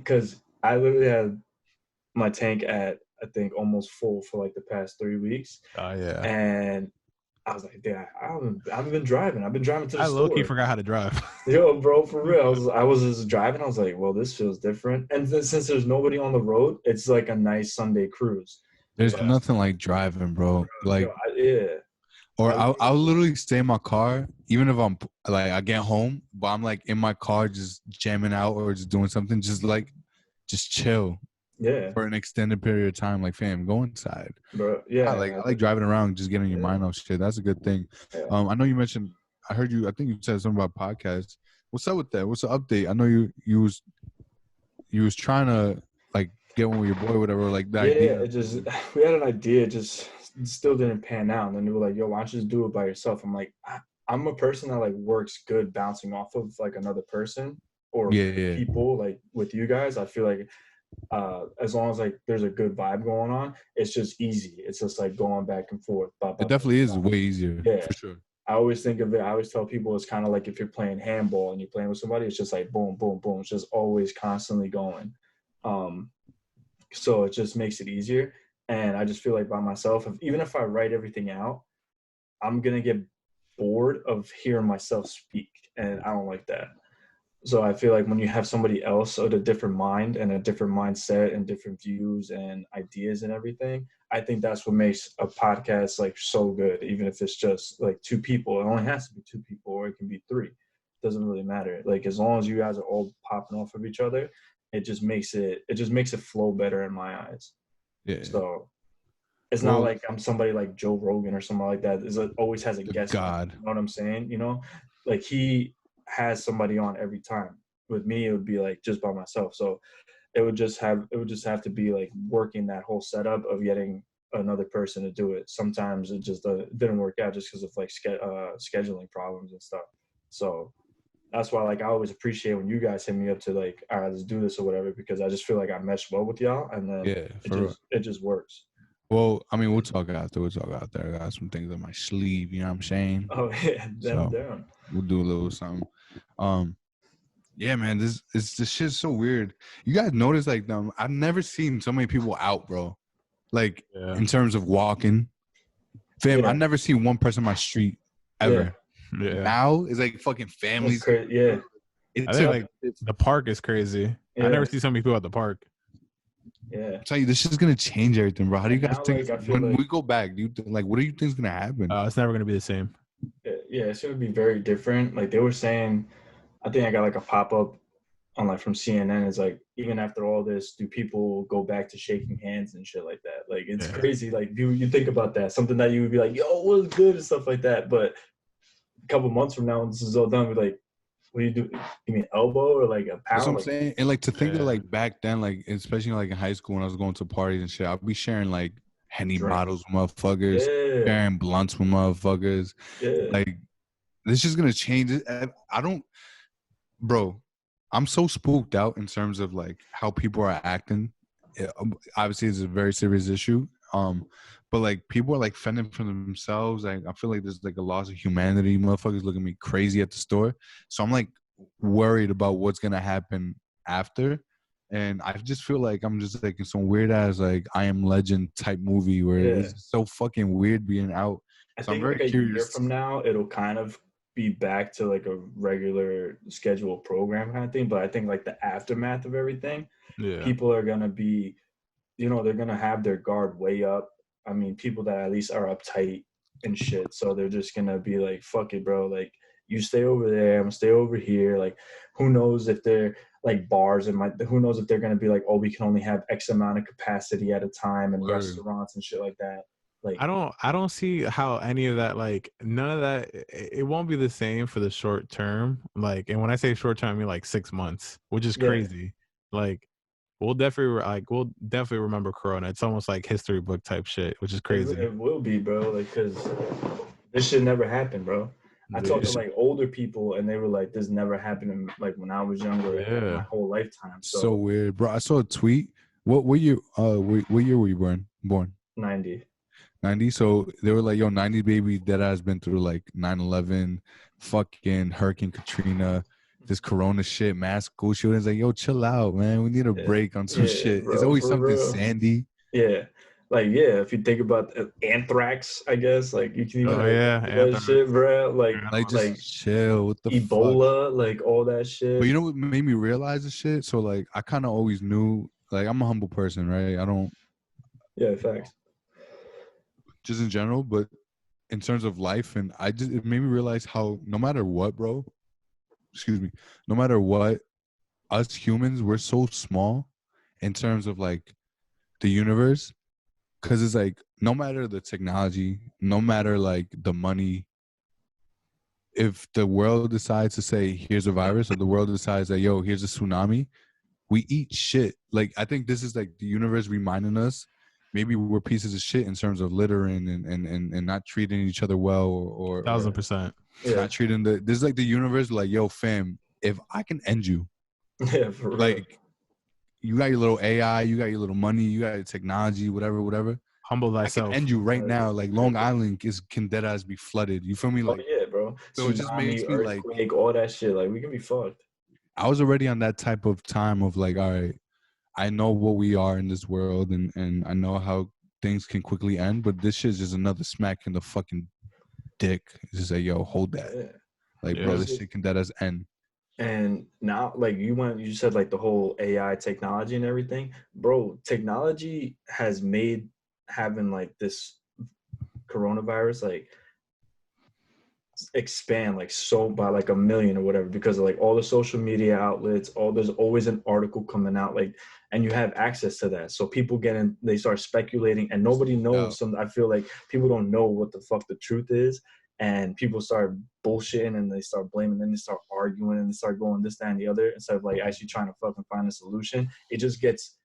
had my tank at I think almost full for like the past 3 weeks. Oh yeah. And I was like, damn, I haven't been driving. I've been driving to the store. I low-key forgot how to drive. Yo, bro, for real. I was just driving. I was like, well, this feels different. And then, since there's nobody on the road, it's like a nice Sunday cruise. There's nothing like driving, bro. Like, Or I'll literally stay in my car, even if I'm like, I get home, but I'm like in my car just jamming out or just doing something, just chill. Yeah. For an extended period of time. Like, fam, go inside. Bro, yeah. I like driving around, just getting your mind off shit. That's a good thing. Yeah. I know you mentioned, I think you said something about podcasts. What's up with that? What's the update? I know you was trying to like get one with your boy, whatever, like that idea. We had an idea, just still didn't pan out. And then they were like, yo, why don't you just do it by yourself? I'm like, I'm a person that like works good bouncing off of like another person or people. Like with you guys, I feel like as long as like there's a good vibe going on, it's just easy. It's just like going back and forth. It definitely is way easier. Yeah, for sure. I always think of it. I always tell people it's kind of like if you're playing handball and you're playing with somebody, it's just like boom, boom, boom. It's just always constantly going. So it just makes it easier. And I just feel like by myself, even if I write everything out, I'm gonna get bored of hearing myself speak, and I don't like that. So I feel like when you have somebody else with a different mind and a different mindset and different views and ideas and everything, I think that's what makes a podcast like so good. Even if it's just like two people, it only has to be two people, or it can be three. It doesn't really matter. Like as long as you guys are all popping off of each other, it just makes it flow better in my eyes. Yeah. So it's not like I'm somebody like Joe Rogan or something like that. It always has a guest. God. You know what I'm saying? You know, like he has somebody on every time. With me, it would be like just by myself. So it would just have to be like working that whole setup of getting another person to do it. Sometimes it just didn't work out just because of like scheduling problems and stuff. So that's why like I always appreciate when you guys hit me up to like, all right, let's do this or whatever, because I just feel like I mesh well with y'all, and then it just works. Well, I mean, we'll talk after. I got some things on my sleeve. You know what I'm saying? Oh yeah, down. We'll do a little something. Yeah, man, this shit's so weird. You guys notice like I've never seen so many people out, bro. Like in terms of walking, fam. I've never seen one person on my street ever. Yeah. Now it's like fucking families. Yeah. I think like the park is crazy. Yeah. I never see so many people at the park. Yeah. I tell you, this is gonna change everything, bro. How do you guys think when we go back? Do you like what do you think is gonna happen? It's never gonna be the same. Yeah, it's gonna be very different. Like they were saying, I think I got like a pop up on like from CNN. It's like even after all this, do people go back to shaking hands and shit like that? Like it's crazy. Like you think about that, something that you would be like, yo, what's good and stuff like that. But a couple months from now, when this is all done, we're like, what do you do? You mean elbow or like a pound? That's what I'm saying. And like to think that like back then, like especially like in high school when I was going to parties and shit, I'd be sharing like Henny bottles with motherfuckers, sharing blunts with motherfuckers. Yeah. Like this is gonna change it. I don't, bro. I'm so spooked out in terms of like how people are acting. Obviously, it's a very serious issue. But like people are like fending for themselves. Like I feel like there's like a loss of humanity. Motherfuckers looking at me crazy at the store. So I'm like worried about what's gonna happen after. And I just feel like I'm just like in some weird ass like I Am Legend type movie where it's so fucking weird being out. I think like a year from now it'll kind of be back to like a regular scheduled program kind of thing. But I think like the aftermath of everything, people are gonna be, they're gonna have their guard way up. I mean, people that at least are uptight and shit. So they're just gonna be like, fuck it, bro. Like, you stay over there, I'm gonna stay over here. Like, who knows if they're like bars and who knows if they're gonna be like, oh, we can only have X amount of capacity at a time, and restaurants and shit like that. Like, I don't see how any of that, like none of that, it won't be the same for the short term. Like, and when I say short term, I mean like 6 months, which is crazy. Like, we'll definitely remember Corona. It's almost like history book type shit, which is crazy. It will be, bro. Like, cause this shit never happened, bro. I talked to like older people, and they were like, "This never happened in, like when I was younger, my whole lifetime." So weird, bro. I saw a tweet. What year? What year were you born? 90. 90. So they were like, "Yo, 90 baby, that has been through like 9/11, fucking Hurricane Katrina." This Corona shit, mass school shootings. Like, yo, chill out, man. We need a break on some shit. Bro, it's always something real. Sandy. Yeah. Like, if you think about anthrax, I guess, like, you can even that shit, bro. Like just chill. What the Ebola, fuck? Like, all that shit. But you know what made me realize this shit? So, like, I kind of always knew, like, I'm a humble person, right? I don't. Yeah, facts. Just in general, but in terms of life, and it made me realize how no matter what, bro, no matter what, us humans, we're so small in terms of like the universe, because it's like no matter the technology, no matter like the money, if the world decides to say here's a virus, or the world decides that yo here's a tsunami, we eat shit. Like I think this is like the universe reminding us maybe we're pieces of shit in terms of littering and not treating each other well, or 1000%. Not treating this is like the universe like, yo, fam, if I can end you, for real. Like you got your little AI, you got your little money, you got your technology, whatever. Humble thyself. I can end you right now. Like Long Island can dead ass be flooded. You feel me? Like, oh yeah, bro. So tsunami, it just makes me like all that shit. Like we can be fucked. I was already on that type of time of like, all right, I know what we are in this world, and I know how things can quickly end, but this shit's just another smack in the fucking dick. It's just like, yo, hold that. Yeah. Like, bro, this shit can dead as end. And now, like you said, like the whole AI technology and everything, bro. Technology has made having like this coronavirus like expand like so by like a million or whatever, because of like all the social media outlets, there's always an article coming out, like, and you have access to that, so people get in, they start speculating, and nobody knows. I feel like people don't know what the fuck the truth is, and people start bullshitting and they start blaming, then they start arguing and they start going this, that, and the other, instead of like actually trying to fucking find a solution. It just gets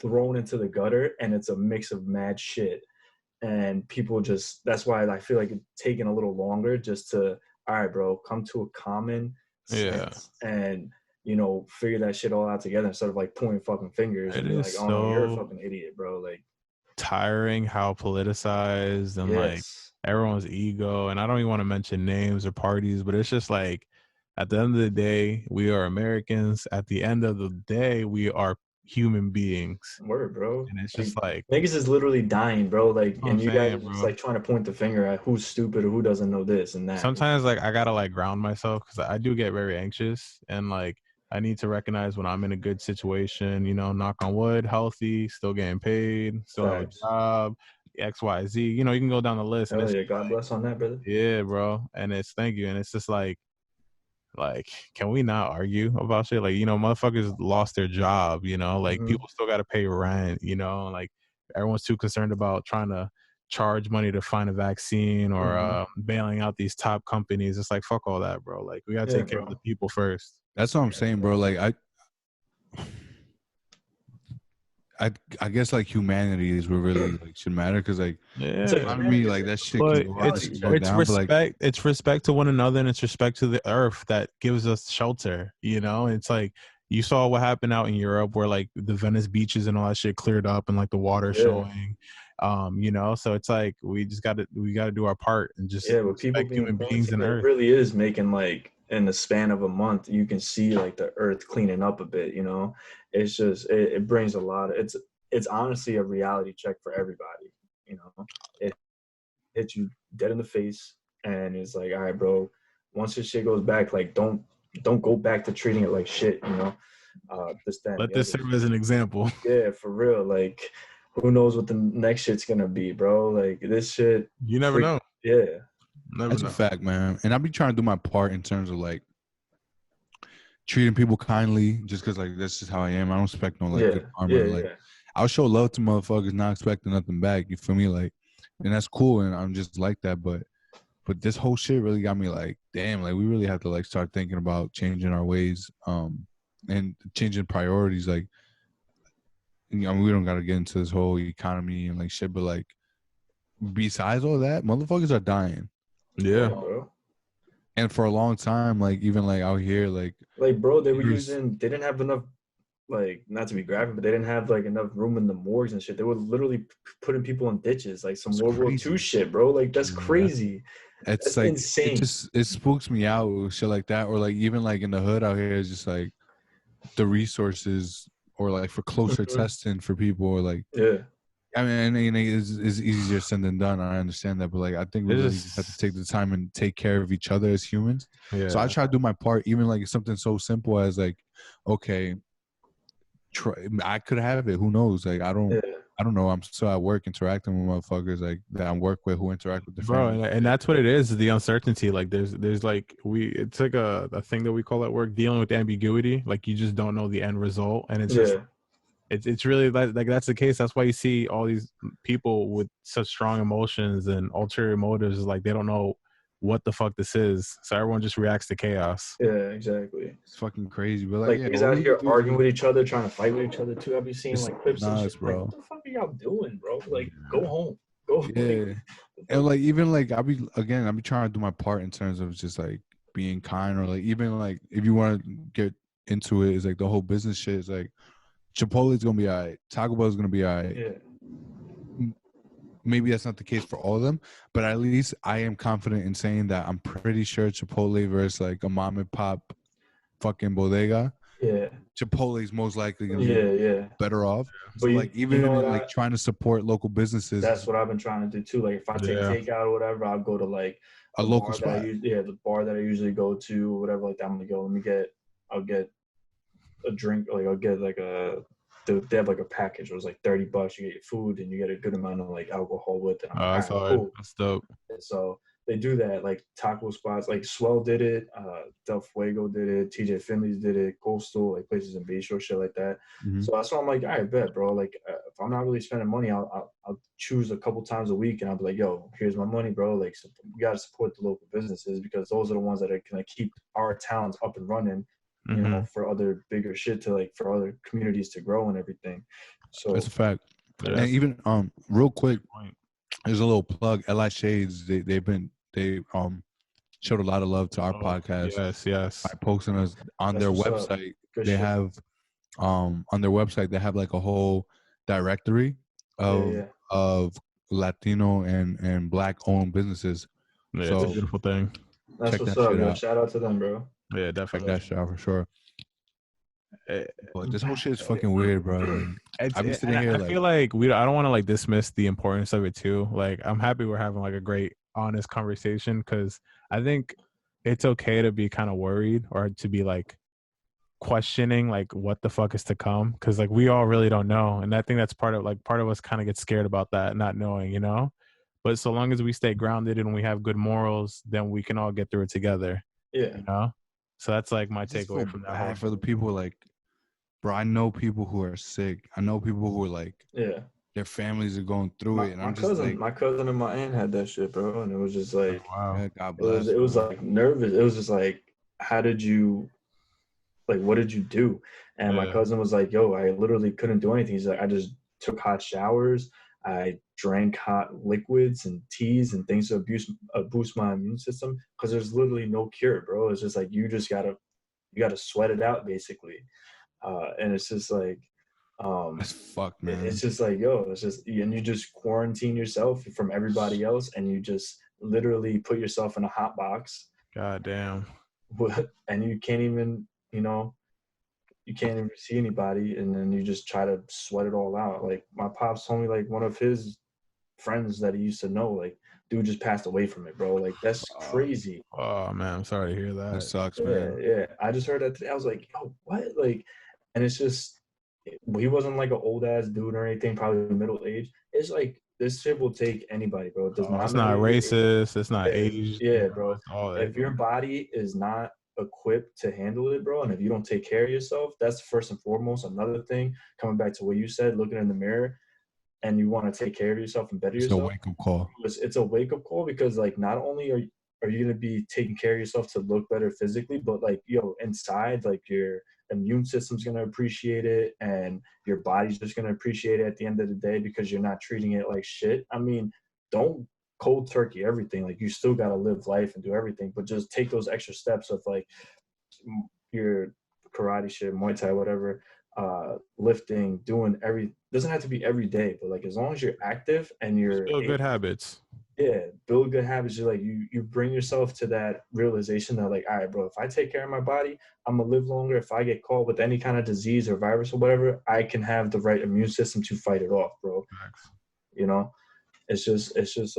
thrown into the gutter, and it's a mix of mad shit. And people just, that's why I feel like it's taking a little longer just to, all right, bro, come to a common sense and, you know, figure that shit all out together instead of like pointing fucking fingers and be like, oh no, you're a fucking idiot, bro. Like, tiring how politicized and like everyone's ego, and I don't even want to mention names or parties, but it's just like, at the end of the day, we are Americans. At the end of the day, we are human beings. Word, bro. And it's just like niggas is literally dying, bro. Like, and you guys are just like trying to point the finger at who's stupid or who doesn't know this and that. Sometimes like I gotta like ground myself, because I do get very anxious, and like I need to recognize when I'm in a good situation, you know, knock on wood, healthy, still getting paid, still have a job, XYZ, you know, you can go down the list. Hell yeah, God bless on that, brother. Yeah, bro. And it's, thank you. And it's just like, can we not argue about shit? Like, you know, motherfuckers lost their job, you know, like people still got to pay rent, you know, like everyone's too concerned about trying to charge money to find a vaccine or bailing out these top companies. It's like, fuck all that, bro. Like, we got to take care of the people first. That's what I'm saying, bro. Like, I guess like humanity is what really like should matter, because like economy, like that shit can go down, respect. But, like, it's respect to one another, and it's respect to the earth that gives us shelter. You know, it's like you saw what happened out in Europe, where like the Venice beaches and all that shit cleared up, and like the water showing. You know, so it's like we gotta do our part and just but people human beings and earth. It really is making like, in the span of a month, you can see like the earth cleaning up a bit, you know. It's just, it brings a lot of, it's honestly a reality check for everybody, you know. It hits you dead in the face, and it's like, all right, bro, once this shit goes back, like don't go back to treating it like shit, you know. Let this serve as an example. Yeah, for real. Like, who knows what the next shit's gonna be, bro. Like, this shit, you never know. Yeah, that's a fact, man. And I'll be trying to do my part in terms of like treating people kindly, just because like that's just how I am. I don't expect no like good karma. Like, I'll show love to motherfuckers, not expecting nothing back. You feel me? Like, and that's cool, and I'm just like that. But this whole shit really got me like, damn, like we really have to like start thinking about changing our ways, and changing priorities. Like, you know, we don't gotta get into this whole economy and like shit, but like besides all that, motherfuckers are dying. Yeah. Bro. And for a long time, like even like out here, like bro, they didn't have enough, like, not to be graphic, but they didn't have like enough room in the morgues and shit. They were literally putting people in ditches, like some World War II shit, bro. Like, that's crazy. It's like insane. It spooks me out with shit like that. Or like even like in the hood out here, it's just like the resources, or like for closer testing for people, or like I mean, it's easier said than done. I understand that, but like I think we really just have to take the time and take care of each other as humans. Yeah. So I try to do my part, even like something so simple as like, okay, I could have it. Who knows? Like I don't know. I'm still at work interacting with motherfuckers like that I work with who interact with the family. And that's what it is, the uncertainty. Like there's like it's like a thing that we call at work, dealing with ambiguity. Like you just don't know the end result, and it's just. It's really like that's the case. That's why you see all these people with such strong emotions and ulterior motives. Like they don't know what the fuck this is, so everyone just reacts to chaos. Yeah, exactly. It's fucking crazy. But like he's out here arguing with each other, trying to fight with each other too. I've been seeing like clips and shit. Bro. Like, what the fuck are y'all doing, bro? Like, go home. Go. Yeah. And like even like I'll be trying to do my part in terms of just like being kind, or like even like if you want to get into it, is like the whole business shit is like. Chipotle's gonna be all right. Taco Bell's gonna be all right. Yeah. Maybe that's not the case for all of them, but at least I am confident in saying that I'm pretty sure Chipotle versus like a mom and pop fucking bodega Yeah. Chipotle's most likely gonna Yeah. be better off. So But like even you know in, what like trying to support local businesses, that's what I've been trying to do too. Like if I take takeout or whatever, I'll go to like a the local bar spot. the bar that I usually go to or whatever. Like I'm gonna go. I'll get a drink. Like I'll get like they have like a package. It was like $30. You get your food and you get a good amount of like alcohol with it. I'm like, all right, cool. That's dope. And so they do that. Like taco spots, like Swell did it, Del Fuego did it, TJ Finley's did it, Coastal, like places in Bayshore, shit like that. Mm-hmm. So that's why I'm like, all right, bet, bro. Like if I'm not really spending money, I'll choose a couple times a week, and I'll be like, yo, here's my money, bro. Like we gotta support the local businesses because those are the ones that are gonna keep our towns up and running. You know, for other bigger shit to like for other communities to grow and everything. So that's a fact. And even real quick, there's a little plug. LI Shades, they showed a lot of love to our podcast. Yes. By posting us on their website. They have on their website they have like a whole directory of Latino and Black owned businesses. Yeah, so, it's a beautiful thing. That's what's up, bro. Shout out to them, bro. Yeah, definitely. Check that shit out for sure. But this whole shit is fucking weird, bro. I've been sitting here. I feel like I don't want to like dismiss the importance of it too. Like I'm happy we're having like a great, honest conversation because I think it's okay to be kind of worried or to be like questioning like what the fuck is to come because like we all really don't know, and I think that's part of us kind of gets scared about that not knowing, you know. But so long as we stay grounded and we have good morals, then we can all get through it together. Yeah, you know. So that's like my takeaway from that. For the people, like, bro, I know people who are sick. I know people who are like, their families are going through it. And I'm just like, my cousin and my aunt had that shit, bro, and it was just like, wow, yeah, God bless. It was like nervous. It was just like, how did you, like, what did you do? And my cousin was like, yo, I literally couldn't do anything. He's like, I just took hot showers. I drank hot liquids and teas and things to boost my immune system because there's literally no cure, bro. It's just like you gotta sweat it out basically, and it's just like, that's fucked, man. It's just like, yo, it's just, and you just quarantine yourself from everybody else, and you just literally put yourself in a hot box. God damn. And you can't even, you can't even see anybody, and then you just try to sweat it all out. Like my pops told me, like one of his friends that he used to know, like dude just passed away from it, bro. Like that's crazy. Oh man, I'm sorry to hear that. That sucks, man. Yeah. I just heard that today. I was like, yo, what? Like, and it's just, he wasn't like an old ass dude or anything, probably middle age. It's like this shit will take anybody, bro. It does not. It's not racist. It's not age. Yeah, bro. If your body is not equipped to handle it, bro, and if you don't take care of yourself, that's first and foremost. Another thing, coming back to what you said, looking in the mirror, and you want to take care of yourself and better yourself. It's a wake-up call. It's a wake-up call because, like, not only are you going to be taking care of yourself to look better physically, but, like, inside, like, your immune system's going to appreciate it, and your body's just going to appreciate it at the end of the day because you're not treating it like shit. I mean, don't cold turkey everything. Like, you still got to live life and do everything, but just take those extra steps of, like, your karate shit, Muay Thai, whatever, lifting, doing doesn't have to be every day, but like as long as you're active and you're build good habits. Yeah, build good habits. You're like you bring yourself to that realization that like, all right, bro, if I take care of my body, I'm gonna live longer. If I get caught with any kind of disease or virus or whatever, I can have the right immune system to fight it off, bro. Nice. It's just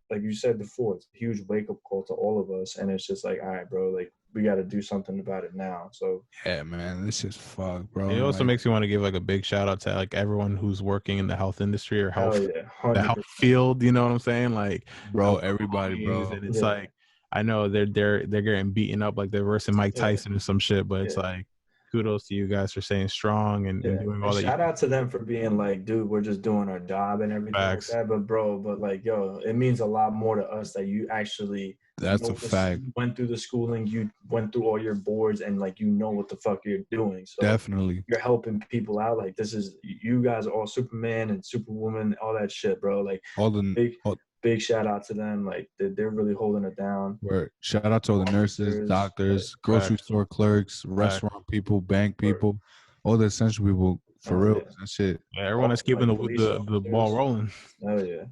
like you said before, it's a huge wake up call to all of us, and it's just like, all right, bro, like we got to do something about it now. So yeah, man, this is fucked, bro. It also makes me want to give like a big shout out to like everyone who's working in the health industry or the health field. You know what I'm saying? Like, bro, everybody, bro. And it's like, I know they're getting beaten up like they're versing Mike Tyson or some shit, but it's like, kudos to you guys for staying strong and doing all that. Shout out to them for being like, dude, we're just doing our job and everything like that. But like, yo, it means a lot more to us that you actually. That's a fact. You went through the schooling, you went through all your boards, and like you know what the fuck you're doing. So definitely, you're helping people out. Like this is, you guys are all Superman and Superwoman, all that shit, bro. Like all the big shout out to them. Like they're really holding it down. Shout out to all the nurses, doctors, grocery store clerks, restaurant people, bank people, all the essential people. For real, that shit. Yeah, everyone is keeping the ball rolling. Oh yeah.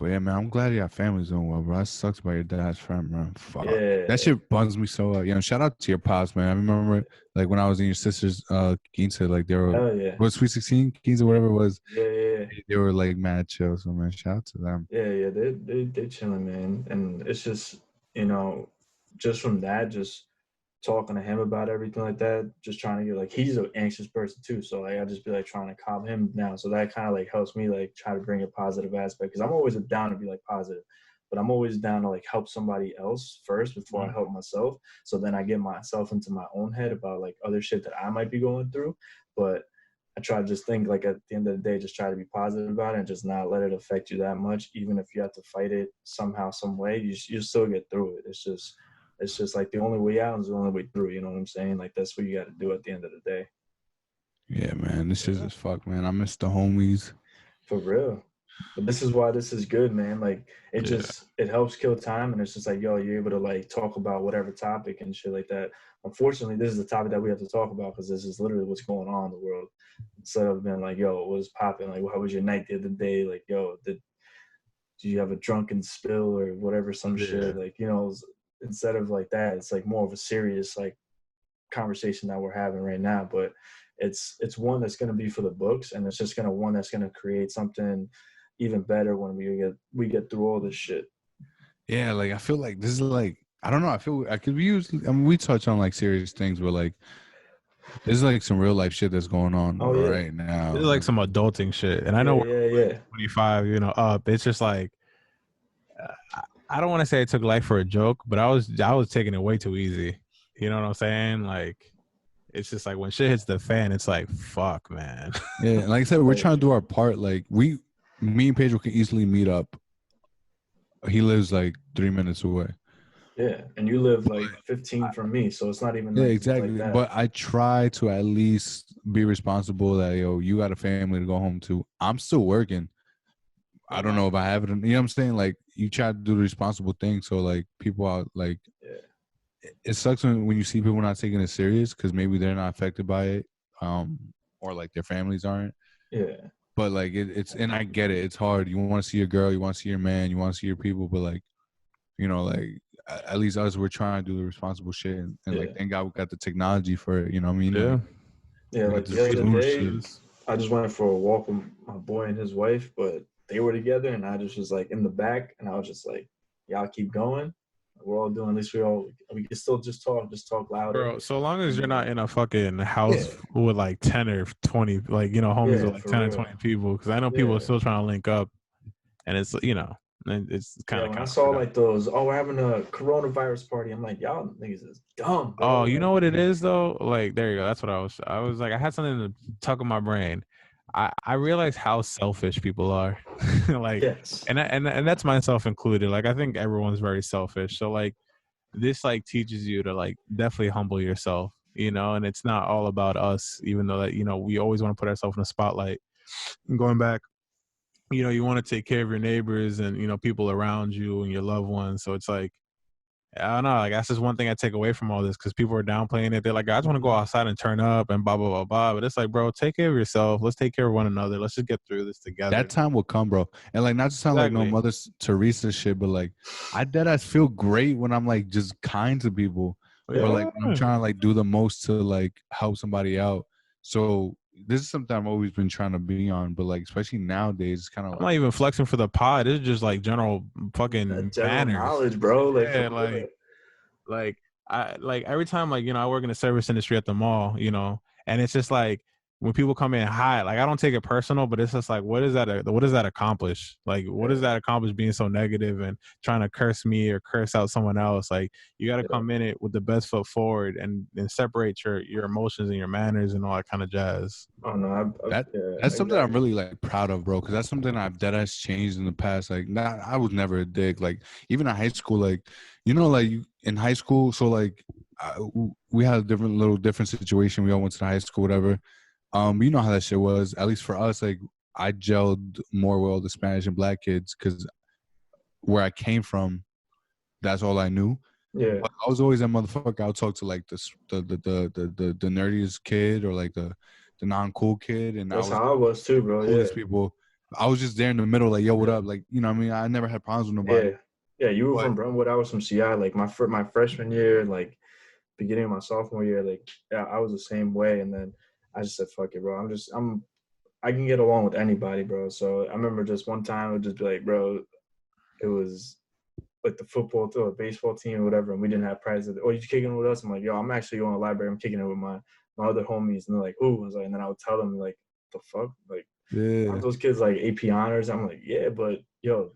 But yeah, man, I'm glad your family's doing well, bro. That sucks about your dad's friend, bro. Fuck. Yeah. That shit bugs me so. Shout out to your pops, man. I remember like when I was in your sister's quince, like they were Hell yeah. what Sweet 16 quince or whatever it was. Yeah. They were like mad chill. So man, shout out to them. Yeah. They chilling, man. And it's just, just from that, just talking to him about everything like that, just trying to get like, he's an anxious person too, so like I just be like trying to calm him down, so that kind of like helps me like try to bring a positive aspect, because I'm always down to be like positive, but I'm always down to like help somebody else first before I help myself, so then I get myself into my own head about like other shit that I might be going through. But I try to just think like at the end of the day, just try to be positive about it and just not let it affect you that much, even if you have to fight it somehow, some way, you still get through it. It's just like the only way out is the only way through. You know what I'm saying? Like that's what you got to do at the end of the day. Yeah, man. This shit is fuck, man. I miss the homies. For real. But this is why this is good, man. Like it helps kill time, and it's just like, yo, you're able to like talk about whatever topic and shit like that. Unfortunately, this is the topic that we have to talk about because this is literally what's going on in the world. Instead of being like, yo, what's popping? Like, how was your night the other day? Like, yo, did you have a drunken spill or whatever, some shit? Like, instead of like that, it's like more of a serious like conversation that we're having right now. But it's one that's going to be for the books, and it's just one that's going to create something even better when we get through all this shit. Yeah, like I feel like this is like, I don't know, I feel I could use, I mean, we touch on like serious things, but like this is like some real life shit that's going on right now. This is like some adulting shit, and I know we're 25, up. It's just like I don't want to say I took life for a joke, but I was taking it way too easy. You know what I'm saying? Like, it's just like when shit hits the fan, it's like, fuck, man. Yeah, like I said, we're trying to do our part. Like me and Pedro can easily meet up. He lives like 3 minutes away. Yeah, and you live like 15 from me, so it's not even. Yeah, exactly. Like that. But I try to at least be responsible that, you got a family to go home to. I'm still working. I don't know if I have it. You know what I'm saying? Like, you try to do the responsible thing. So, like, people are like, it sucks when you see people not taking it serious because maybe they're not affected by it, or like their families aren't. Yeah. But like it's and I get it. It's hard. You want to see your girl, you want to see your man, you want to see your people. But like, like at least us, we're trying to do the responsible shit. And like, thank God we got the technology for it. You know what I mean? Yeah. Yeah. Like the other day, I just went for a walk with my boy and his wife, but they were together, and I just was like in the back, and I was just like, y'all keep going. We're all doing this. We can still just talk louder. Bro, so long as you're not in a fucking house with like 10 or 20, like, homies with like 10 or 20 people. Because I know people are still trying to link up. And it's, it's kind of. I saw like those, we're having a coronavirus party. I'm like, y'all niggas is dumb, bro. Oh, you know what it is, though? Like, there you go. That's what I was like, I had something to tuck in my brain. I realized how selfish people are. Like, and that's myself included. Like, I think everyone's very selfish. So like, this like teaches you to like definitely humble yourself, and it's not all about us, even though that, we always want to put ourselves in the spotlight. And going back, you want to take care of your neighbors and, people around you and your loved ones. So it's like, I don't know. Like, that's just one thing I take away from all this, because people are downplaying it. They're like, I just want to go outside and turn up and blah, blah, blah, blah. But it's like, bro, take care of yourself. Let's take care of one another. Let's just get through this together. That time will come, bro. And like, not to sound like no Mother Teresa shit, but like, I feel great when I'm like just kind to people. Or like, I'm trying to like do the most to like help somebody out. So this is something I've always been trying to be on, but like, especially nowadays, it's kind of. I'm not even flexing for the pod. It's just like general fucking general knowledge, bro. Like, I like every time, like, I work in the service industry at the mall, and it's just like when people come in hot, like, I don't take it personal, but it's just like, what does that accomplish? Like, what does that accomplish being so negative and trying to curse me or curse out someone else? Like, you got to come in it with the best foot forward and separate your emotions and your manners and all that kind of jazz. Oh no, that's something I'm really like proud of, bro, because that's something I've deadass changed in the past. Like, I was never a dick. Like, even in high school, like, like in high school, so like we had a different situation. We all went to the high school, whatever. You know how that shit was. At least for us, like, I gelled more with the Spanish and black kids because where I came from, that's all I knew. Yeah, but I was always that motherfucker. I would talk to like the nerdiest kid or like the non-cool kid, and that's how I was too, bro. Coolest people. I was just there in the middle, like, yo, what up? Like, you know what I mean? I never had problems with nobody. Yeah. You were But from Brentwood. I was from CI. Like my freshman year, like beginning of my sophomore year, like yeah, I was the same way. And then I just said, fuck it, bro. I can get along with anybody, bro. So I remember just one time it would just be like, bro, it was like the football or baseball team or whatever, and we didn't have prizes. Oh, you kicking it with us? I'm like, yo, I'm actually going to the library. I'm kicking it with my other homies. And they're like, who? I was like, and then I would tell them like, the fuck? Like, aren't those kids like AP honors? I'm like, yeah, but yo,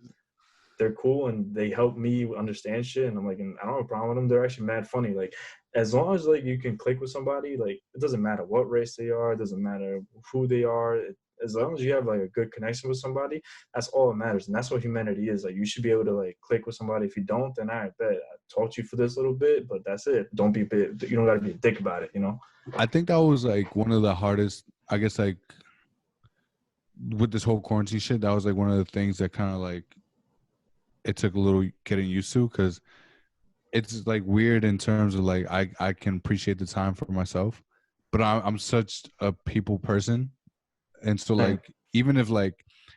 they're cool and they help me understand shit. And I'm like, and I don't have a problem with them. They're actually mad funny. Like, as long as like you can click with somebody, like it doesn't matter what race they are, it doesn't matter who they are. As long as you have like a good connection with somebody, that's all that matters. And that's what humanity is. Like you should be able to like click with somebody. If you don't, then I bet I taught you for this little bit, but that's it. Don't be big. You don't got to be a dick about it. You know. I think that was like one of the hardest. I guess like with this whole quarantine shit, that was like one of the things that kind of like it took a little getting used to, because it's like weird in terms of like I can appreciate the time for myself, but I'm such a people person, and so like even if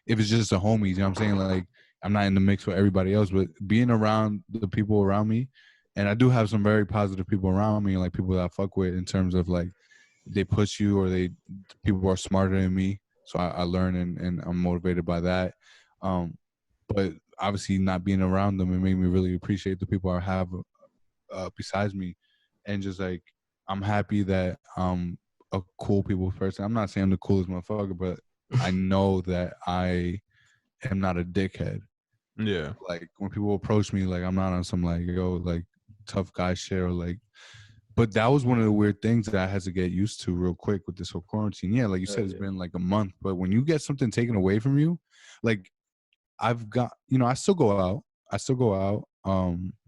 it's just the homies, you know what I'm saying, like I'm not in the mix with everybody else, but being around the people around me, and I do have some very positive people around me, like people that I fuck with in terms of like they push you, or people are smarter than me, so I learn and I'm motivated by that. But obviously not being around them, it made me really appreciate the people I have besides me, and just like I'm happy that I'm a cool people person. I'm not saying I'm the coolest motherfucker, but I know that I am not a dickhead. Yeah. Like when people approach me, like I'm not on some like yo like tough guy shit or like. But that was one of the weird things that I had to get used to real quick with this whole quarantine. Yeah, like you said, it's been like a month, but when you get something taken away from you, like I've got, I still go out.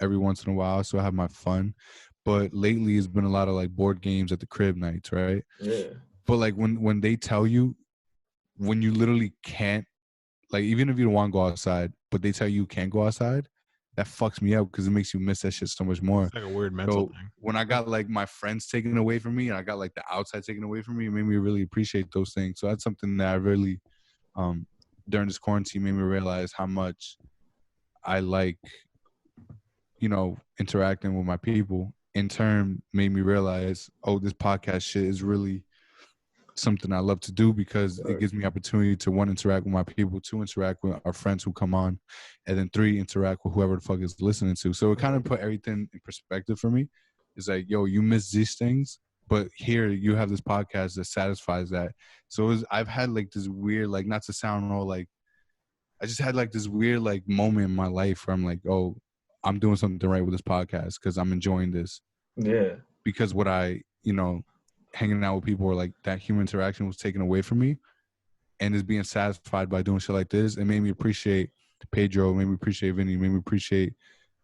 Every once in a while. I still have my fun. But lately it's been a lot of like board games at the crib nights, right? Yeah. But like when they tell you, when you literally can't, like even if you don't want to go outside, but they tell you can't go outside, that fucks me up because it makes you miss that shit so much more. It's like a weird mental thing. When I got like my friends taken away from me and I got like the outside taken away from me, it made me really appreciate those things. So that's something that I really during this quarantine made me realize how much I like, interacting with my people. In turn, made me realize, oh, this podcast shit is really something I love to do because it gives me opportunity to, one, interact with my people, two, interact with our friends who come on, and then three, interact with whoever the fuck is listening to. So it kind of put everything in perspective for me. It's like, yo, you miss these things, but here you have this podcast that satisfies that. So I've had like this weird, like, not to sound all like, I just had like this weird like moment in my life where I'm like, oh, I'm doing something right with this podcast because I'm enjoying this. Yeah. Because what hanging out with people or like that human interaction was taken away from me, and is being satisfied by doing shit like this. It made me appreciate Pedro, made me appreciate Vinny, made me appreciate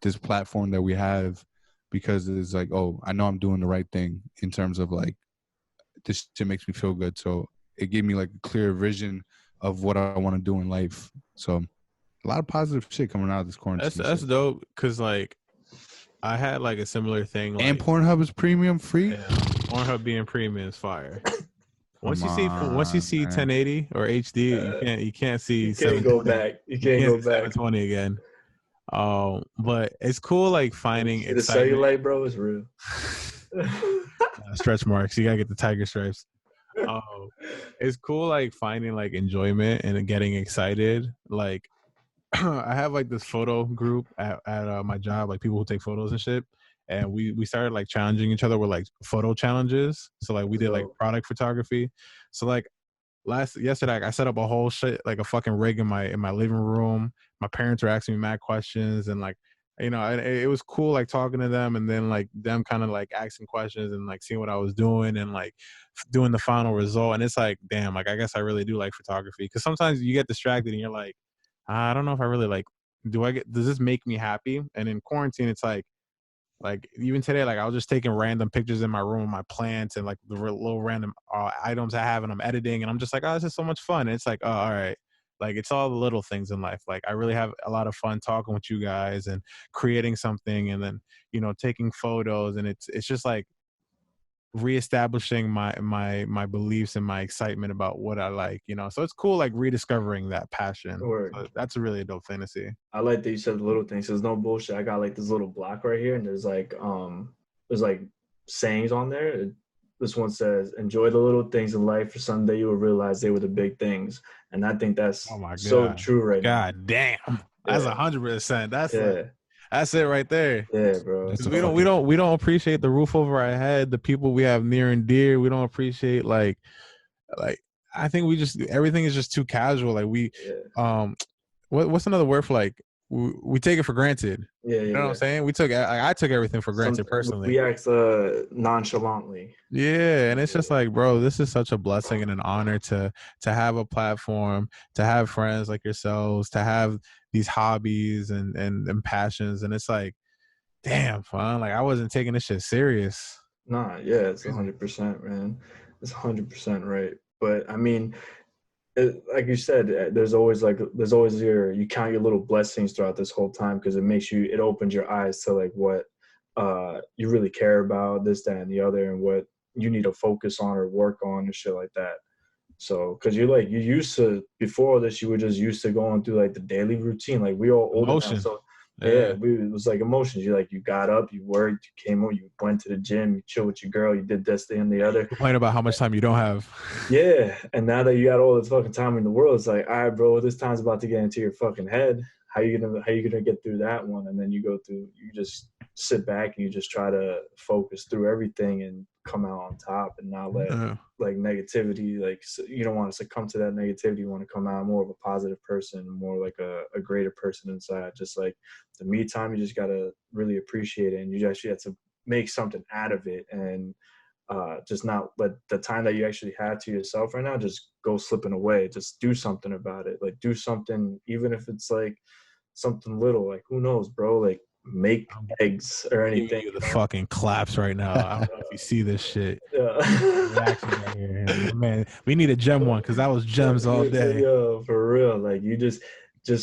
this platform that we have, because it's like, oh, I know I'm doing the right thing in terms of like, this shit makes me feel good. So it gave me like a clear vision of what I want to do in life. So a lot of positive shit coming out of this quarantine. That's dope, because like I had like a similar thing. Like, and Pornhub is premium free. Yeah, Pornhub being premium is fire. Once you see man. 1080 or HD, you can't see. You can't go back. You can't go back. 720 again. But it's cool, like finding the cellulite, bro, is real. Stretch marks. You gotta get the tiger stripes. It's cool, like finding like enjoyment and getting excited. Like I have like this photo group at my job, like people who take photos and shit. And we started like challenging each other with like photo challenges. So like we did like product photography. So like yesterday I set up a whole shit, like a fucking rig in my living room. My parents were asking me mad questions, and like, it was cool like talking to them, and then like them kind of like asking questions and like seeing what I was doing and like doing the final result. And it's like, damn, like I guess I really do like photography, because sometimes you get distracted and you're like, I don't know if I really like, does this make me happy? And in quarantine, it's like even today, like I was just taking random pictures in my room of my plants and like the little random items I have, and I'm editing, and I'm just like, oh, this is so much fun. And it's like, oh, all right. Like it's all the little things in life. Like I really have a lot of fun talking with you guys and creating something, and then, taking photos. And it's just like, reestablishing my beliefs and my excitement about what I like, you know. So it's cool, like rediscovering that passion. So that's a really dope thing to see. I like that you said the little things. There's no bullshit. I got like this little block right here, and there's like sayings on there. This one says, "Enjoy the little things in life, for someday you will realize they were the big things." And I think that's so true right now. God damn, that's 100%. That's like, that's it right there. Yeah, bro. We don't appreciate the roof over our head, the people we have near and dear. We don't appreciate like I think everything is just too casual. Like what's another word for like we take it for granted. You know what I'm saying? I took everything for granted personally. We act nonchalantly. Yeah, and it's just like, bro, this is such a blessing and an honor to have a platform, to have friends like yourselves, to have these hobbies and passions, and it's like, damn, fun. Like I wasn't taking this shit serious. Nah, yeah, it's 100%, man. It's 100% right. But I mean, like you said, there's always you count your little blessings throughout this whole time, because it opens your eyes to like what you really care about, this, that, and the other, and what you need to focus on or work on and shit like that. So, because you used to, before this, you were just used to going through like the daily routine. Like we all older now, so it was like emotions. You got up, you worked, you came home, you went to the gym, you chill with your girl, you did this thing and the other. Complain about how much time you don't have. Yeah, and now that you got all this fucking time in the world, it's like, all right, bro, this time's about to get into your fucking head. How you gonna get through that one? And then you just sit back and you just try to focus through everything and come out on top, and not let like negativity, like you don't want to succumb to that negativity. You want to come out more of a positive person, more like a greater person inside. Just like the me time, you just gotta really appreciate it, and you actually have to make something out of it, and just not let the time that you actually have to yourself right now just go slipping away. Just do something about it. Like do something, even if it's like something little. Like who knows, bro? Like make eggs or anything. You the fucking claps right now. I don't know if you see this shit. Reaction right here. Man, we need a gem one, because that was gems all day. Yo, for real. Like you just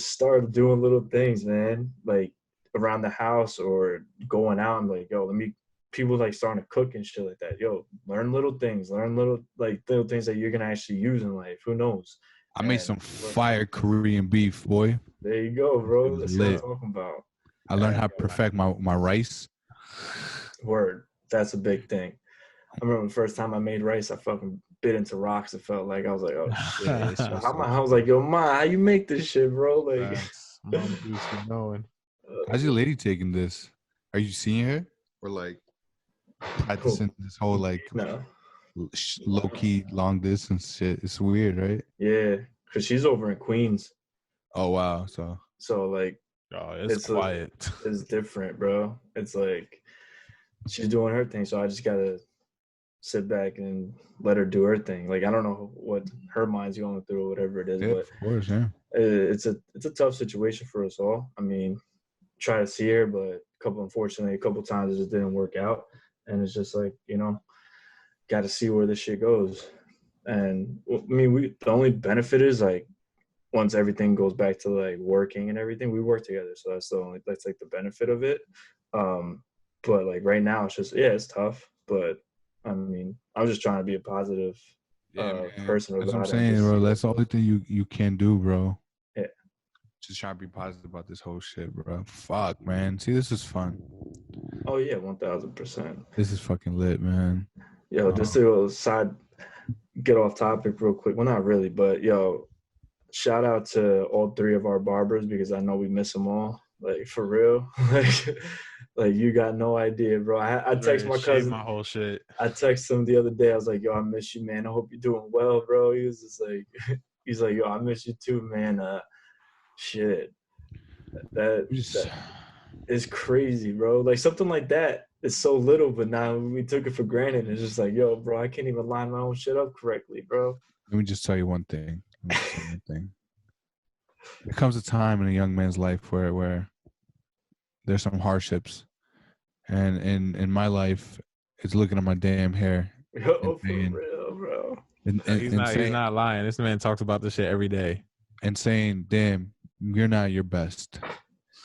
start doing little things, man. Like around the house or going out and like, yo, people like starting to cook and shit like that. Yo, learn little things. Learn little things that you're gonna actually use in life. Who knows? I made some fire Korean beef, boy. There you go, bro. That's what I'm talking about. I learned how to perfect my rice. Word. That's a big thing. I remember the first time I made rice, I fucking bit into rocks. It felt like I was like, oh shit. I was like, yo, Ma, how you make this shit, bro? Like, how's your lady taking this? Are you seeing her? Or like practicing this whole like low key long distance shit? It's weird, right? Yeah, because she's over in Queens. Oh wow. So like, it's quiet. It's different, bro. It's like she's doing her thing, so I just gotta sit back and let her do her thing. Like I don't know what her mind's going through or whatever it is, but of course, yeah. It's a tough situation for us all. I mean, try to see her, but unfortunately a couple times it just didn't work out, and it's just like, you know, got to see where this shit goes. And I mean, the only benefit is like, once everything goes back to like working and everything, we work together. So that's like the benefit of it. But like right now it's just, it's tough, but I mean, I'm just trying to be a positive person. That's what I'm saying, bro. That's the only thing you can do, bro. Yeah. Just try to be positive about this whole shit, bro. Fuck, man. See, this is fun. Oh yeah, 1000%. This is fucking lit, man. Yo, just to get off topic real quick. Well, not really, but yo, shout out to all three of our barbers, because I know we miss them all. Like for real, like you got no idea, bro. I text my cousin. My whole shit. I texted him the other day. I was like, yo, I miss you, man. I hope you're doing well, bro. He was just like, he's like, yo, I miss you too, man. Shit, that is crazy, bro. Like something like that is so little, but now we took it for granted. It's just like, yo, bro, I can't even line my own shit up correctly, bro. Let me just tell you one thing. There comes a time in a young man's life where there's some hardships, and in my life, it's looking at my damn hair. Yo, for real, bro. He's not lying. This man talks about this shit every day. And saying, damn, you're not your best.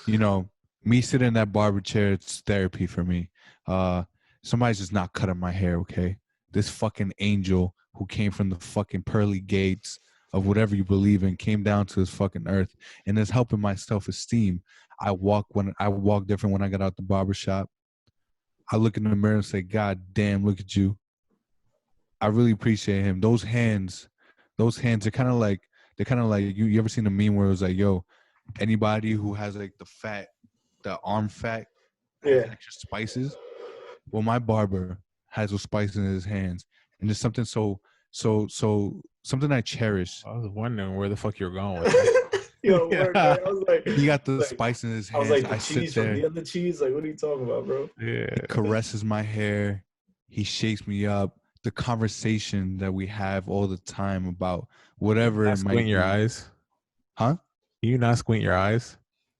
You know, me sitting in that barber chair, it's therapy for me. somebody's just not cutting my hair, okay? This fucking angel who came from the fucking pearly gates of whatever you believe in came down to this fucking earth and is helping my self-esteem. I walk different when I get out the barbershop. I look in the mirror and say, God damn, look at you. I really appreciate him. Those hands are kind of like, you ever seen a meme where it was like, yo, anybody who has like the arm fat, has extra spices. Well, my barber has those spices in his hands, and it's something something I cherish. I was wondering where the fuck you're going with that. Yo, word, man. I was like, he got the spice in his hands. I was like, the cheese from the other cheese. Like, what are you talking about, bro? Yeah. He caresses my hair. He shakes me up. The conversation that we have all the time about whatever it might be. Squint your eyes, huh? You not squint your eyes?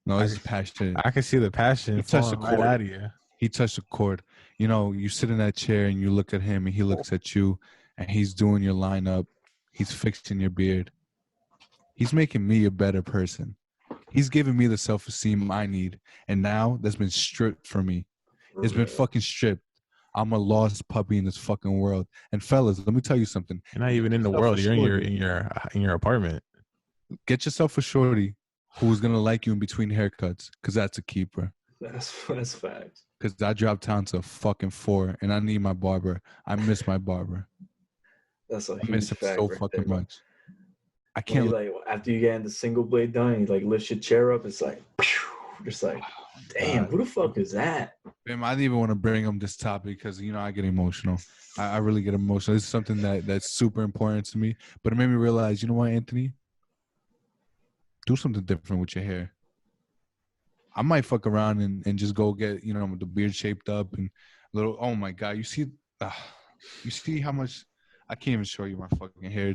No, it's passion. I can see the passion. He touched the right chord. out of you. He touched the chord. You know, you sit in that chair and you look at him and he looks at you and he's doing your lineup. He's fixing your beard. He's making me a better person. He's giving me the self-esteem I need. And now that's been stripped from me. It's been fucking stripped. I'm a lost puppy in this fucking world. And fellas, let me tell you something. You're not even in the world. You're in your apartment. Get yourself a shorty who's gonna like you in between haircuts, because that's a keeper. That's facts. Because I dropped down to fucking 4, and I need my barber. I miss my barber. That's a I huge miss him fact so right fucking there, much. I can't. Like after you get the single blade done, you like lift your chair up. It's like, just like, damn, who the fuck is that? Bam, I didn't even want to bring up this topic because I get emotional. I really get emotional. This is something that's super important to me. But it made me realize, you know what, Anthony? Do something different with your hair. I might fuck around and just go get, the beard shaped up and little. Oh my God, you see how much? I can't even show you my fucking hair.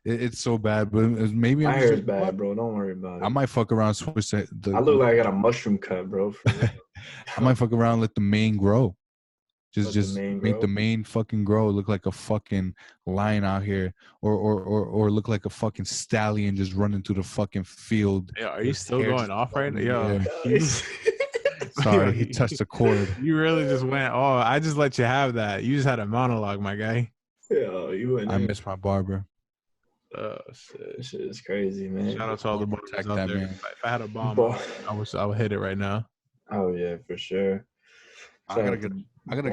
It's so bad, but maybe my hair is bad, bro. Don't worry about it. I might fuck around, switch I look like I got a mushroom cut, bro. I might fuck around, let the mane grow. Just make the mane fucking grow. Look like a fucking lion out here, or look like a fucking stallion just running through the fucking field. Yeah, are you still going off right now? Yo, sorry, he touched a chord. You really just went. Oh, I just let you have that. You just had a monologue, my guy. Yeah, you went. I miss my barber. Oh shit, shit is crazy, man. Shout out to all the barbers out there. Man. If I had a bomb, I would hit it right now. Oh yeah, for sure. I gotta get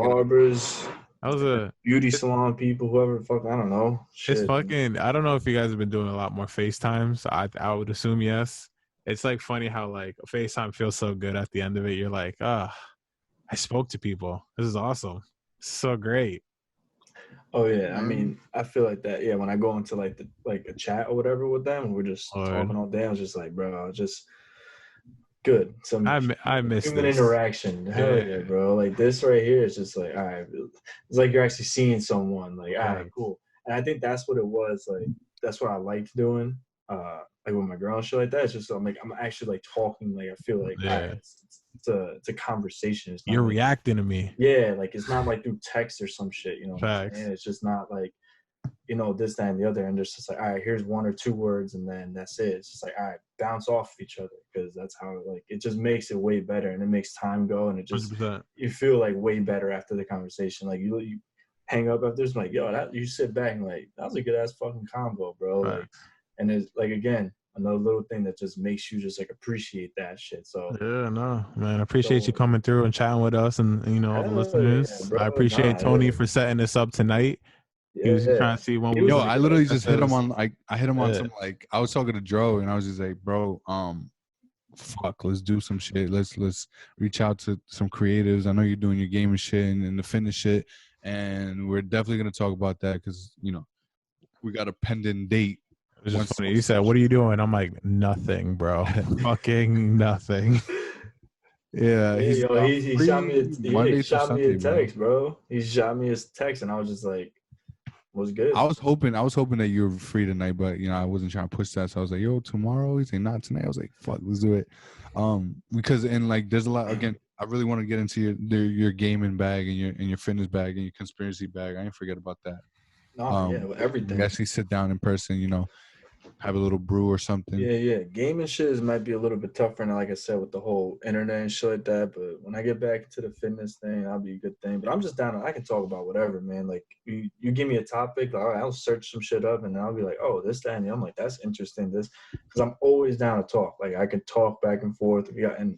barbers. That was a beauty salon people, whoever the fuck, I don't know. Shit. It's fucking. I don't know if you guys have been doing a lot more FaceTimes. I would assume yes. It's like funny how like FaceTime feels so good at the end of it. You're like, I spoke to people. This is awesome. It's so great. Oh yeah, I mean, I feel like that. Yeah, when I go into like a chat or whatever with them, we're just talking all day. I was just like, bro, just good. Some I miss human this. interaction. Hell yeah, bro. Like this right here is just like, all right, it's like you're actually seeing someone. Like, all right, cool. And I think that's what it was. Like, that's what I liked doing. Like with my girl and shit like that. It's just I'm actually like talking. Like I feel like it's a conversation. It's not You're like, reacting to me. Yeah, like it's not like through text or some shit. You know, Facts. it's just not like this, that, and the other. And there's just like, all right, here's 1 or 2 words, and then that's it. It's just like, all right, bounce off each other, because that's how like it just makes it way better, and it makes time go, and it just 100%. You feel like way better after the conversation. Like you hang up after this, like yo, you sit back and like that was a good ass fucking combo, bro. Like, and it's like again another little thing that just makes you just like appreciate that shit. So yeah, no, man, I appreciate you coming through and chatting with us, and all the listeners. Yeah, bro, I appreciate Tony for setting this up tonight. He was trying to see when we. Yo, I literally just hit him on I hit him on some like I was talking to Dro and I was just like, bro, fuck, let's do some shit. Let's reach out to some creatives. I know you're doing your gaming shit and the fitness shit, and we're definitely gonna talk about that because we got a pending date. It's just funny. He said, "What are you doing?" I'm like, "Nothing, bro. Fucking nothing." Yeah, he shot me a text, bro. He shot me his text, and I was just like, "What's good?" I was hoping that you were free tonight, but I wasn't trying to push that. So I was like, "Yo, tomorrow." He's like, "Not tonight." I was like, "Fuck, let's do it." Because like, there's a lot. Again, I really want to get into your gaming bag and your fitness bag and your conspiracy bag. I ain't forget about that. Yeah, everything. We actually sit down in person, have a little brew or something. Yeah. Gaming shit might be a little bit tougher now, like I said, with the whole internet and shit like that. But when I get back into the fitness thing, that'll be a good thing. But I'm just down. I can talk about whatever, man. Like you give me a topic, all right, I'll search some shit up, and I'll be like, oh, this, that, and I'm like, that's interesting. This, because I'm always down to talk. Like I can talk back and forth. Yeah, and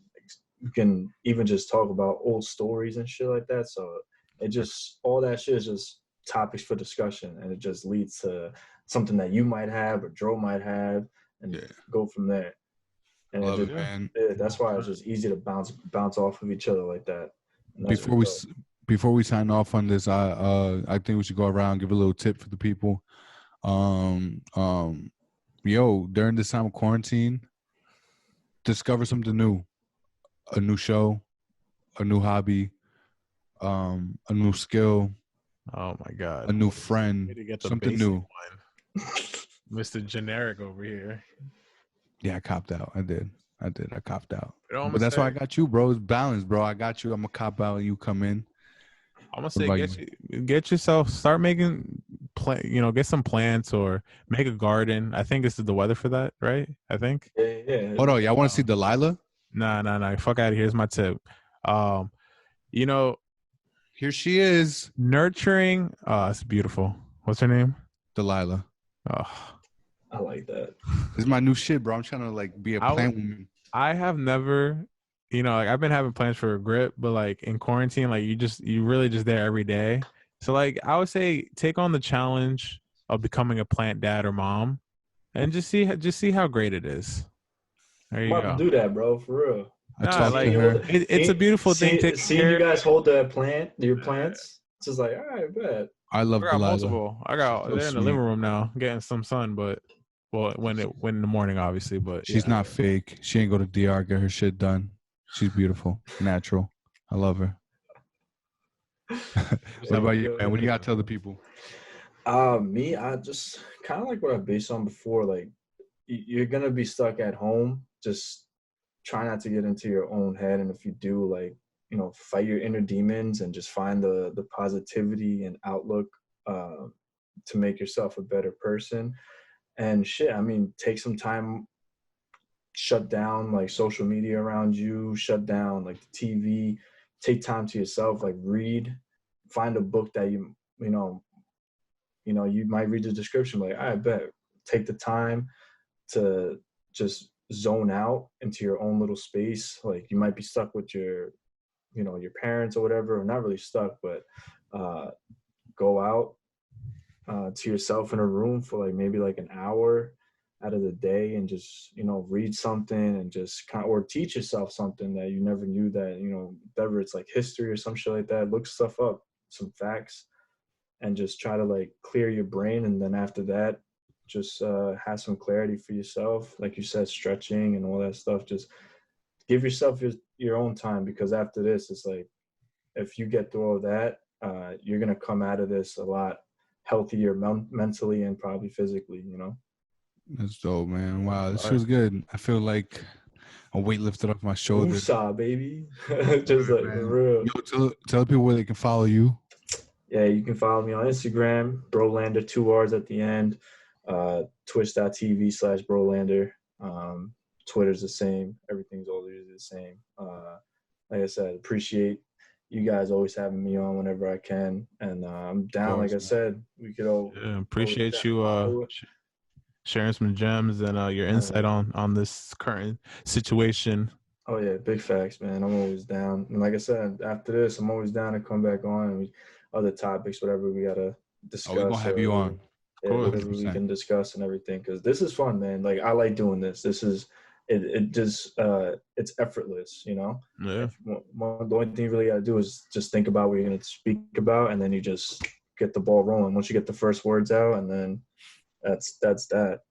you can even just talk about old stories and shit like that. So it just all that shit is just topics for discussion, and it just leads to something that you might have or Dro might have, and go from there. And Love it just, it, man. that's why it's just easy to bounce off of each other like that. Before we sign off on this, I think we should go around and give a little tip for the people. Yo, during this time of quarantine, discover something new, a new show, a new hobby, a new skill. Oh my God, a new friend, something new. Mr. Generic over here. Yeah, I copped out. I did. I copped out. But that's why I got you, bro. It's balanced, bro. I got you. I'm gonna cop out and you come in. I'm gonna say get yourself, start making get some plants or make a garden. I think this is the weather for that, right? I think. Yeah. Hold on, y'all want to see Delilah? Nah. Fuck out of here. Here's my tip. Here she is. Nurturing. It's beautiful. What's her name? Delilah. Oh. I like that. This is my new shit, bro. I'm trying to like be a plant woman. I have never, like I've been having plans for a grip, but like in quarantine, like you really just there every day. So like I would say take on the challenge of becoming a plant dad or mom, and just see how great it is. There you go. Do that, bro, for real. It's a beautiful thing. See you guys hold your plants. It's just like, all right, bet. I love Delilah. Multiple. They're in the living room now, getting some sun, but when in the morning, obviously. But she's not fake. She ain't go to DR get her shit done. She's beautiful, natural. I love her. What about you, man? What do you got to tell the people? Me, I just kind of like what I based on before. Like, you're gonna be stuck at home. Just try not to get into your own head, and if you do, like, fight your inner demons and just find the positivity and outlook to make yourself a better person. And shit, I mean, take some time, shut down like social media around you, shut down like the TV, take time to yourself, like read, find a book that you might read the description, like, I bet, take the time to just zone out into your own little space. Like, you might be stuck with your parents or whatever, or not really stuck, but go out to yourself in a room for like maybe like an hour out of the day and just, read something and just or teach yourself something that you never knew that, whether it's like history or some shit like that, look stuff up, some facts, and just try to like clear your brain. And then after that, just have some clarity for yourself. Like you said, stretching and all that stuff. Just give yourself your own time, because after this, it's like, if you get through all that, you're going to come out of this a lot healthier mentally and probably physically, That's dope, man. Wow, this feels good. I feel like a weight lifted off my shoulders. Woosah, baby. Just like, for real. Yo, tell people where they can follow you. Yeah, you can follow me on Instagram, Brolanderr, 2 R's at the end, twitch.tv/Brolanderr. Twitter's the same. Everything's always the same. Like I said, appreciate you guys always having me on whenever I can. And I'm down, like I said, we could all appreciate you sharing some gems and your insight on this current situation. Oh yeah, big facts, man. I'm always down. And like I said, after this, I'm always down to come back on and other topics, whatever we gotta discuss. We're gonna have you on. Yeah, whatever we can discuss and everything, because this is fun, man. Like, I like doing this. This is it just it's effortless, Yeah. The only thing you really gotta do is just think about what you're gonna speak about, and then you just get the ball rolling. Once you get the first words out, and then that's that.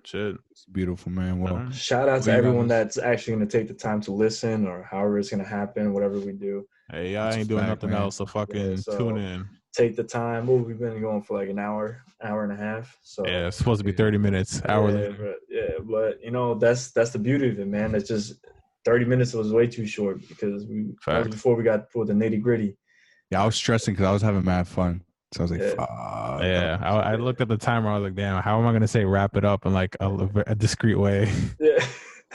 Shit. It's beautiful, man. Well, shout out to everyone that's actually going to take the time to listen, or however it's going to happen, whatever we do. Hey, I ain't doing nothing else, so fucking tune in. Take the time. Well, we've been going for like an hour and a half. So yeah, it's supposed to be 30 minutes. Hour later. But that's the beauty of it, man. It's just 30 minutes was way too short, because before we got for the nitty gritty. Yeah, I was stressing because I was having mad fun. So I was like, Yeah. fuck. Yeah, I looked at the timer. I was like, damn, how am I gonna say wrap it up in like a discreet way? Yeah.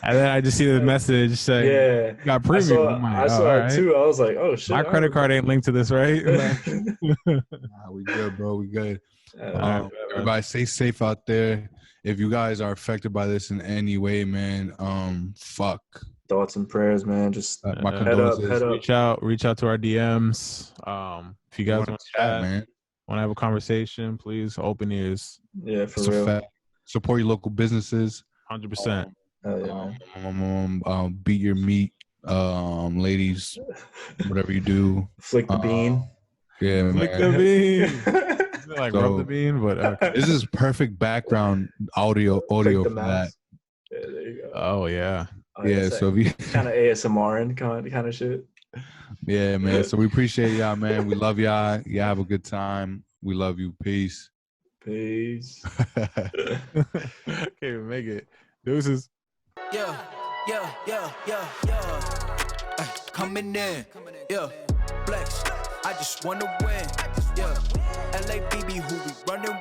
And then I just see the message saying, Yeah. got preview. I'm like, I saw all it right. too. I was like, oh shit. My credit card ain't linked to this, right? Nah, we good, bro. We good. Everybody stay safe out there. If you guys are affected by this in any way, man, fuck. Thoughts and prayers, man. Just My head condolences. up. Reach out to our DMs. If you guys want to chat, man, want to have a conversation, please, open ears. Yeah, for it's real. a fact. Support your local businesses. 100%. Hell yeah, man. Beat your meat, ladies. Whatever you do, Flick the bean. Yeah, Flick man. the bean. Like rub the bean, but okay. This is perfect background audio for that. Yeah, there you go. Oh yeah. Yeah, so if you kind of ASMR and kind of shit. Yeah, man. So we appreciate y'all, man. We love y'all. Y'all have a good time. We love you. Peace. Peace. Can't even make it. Deuces. Yeah. Coming in. Yeah. Flex. I just wanna win. Yeah. LABB, who we running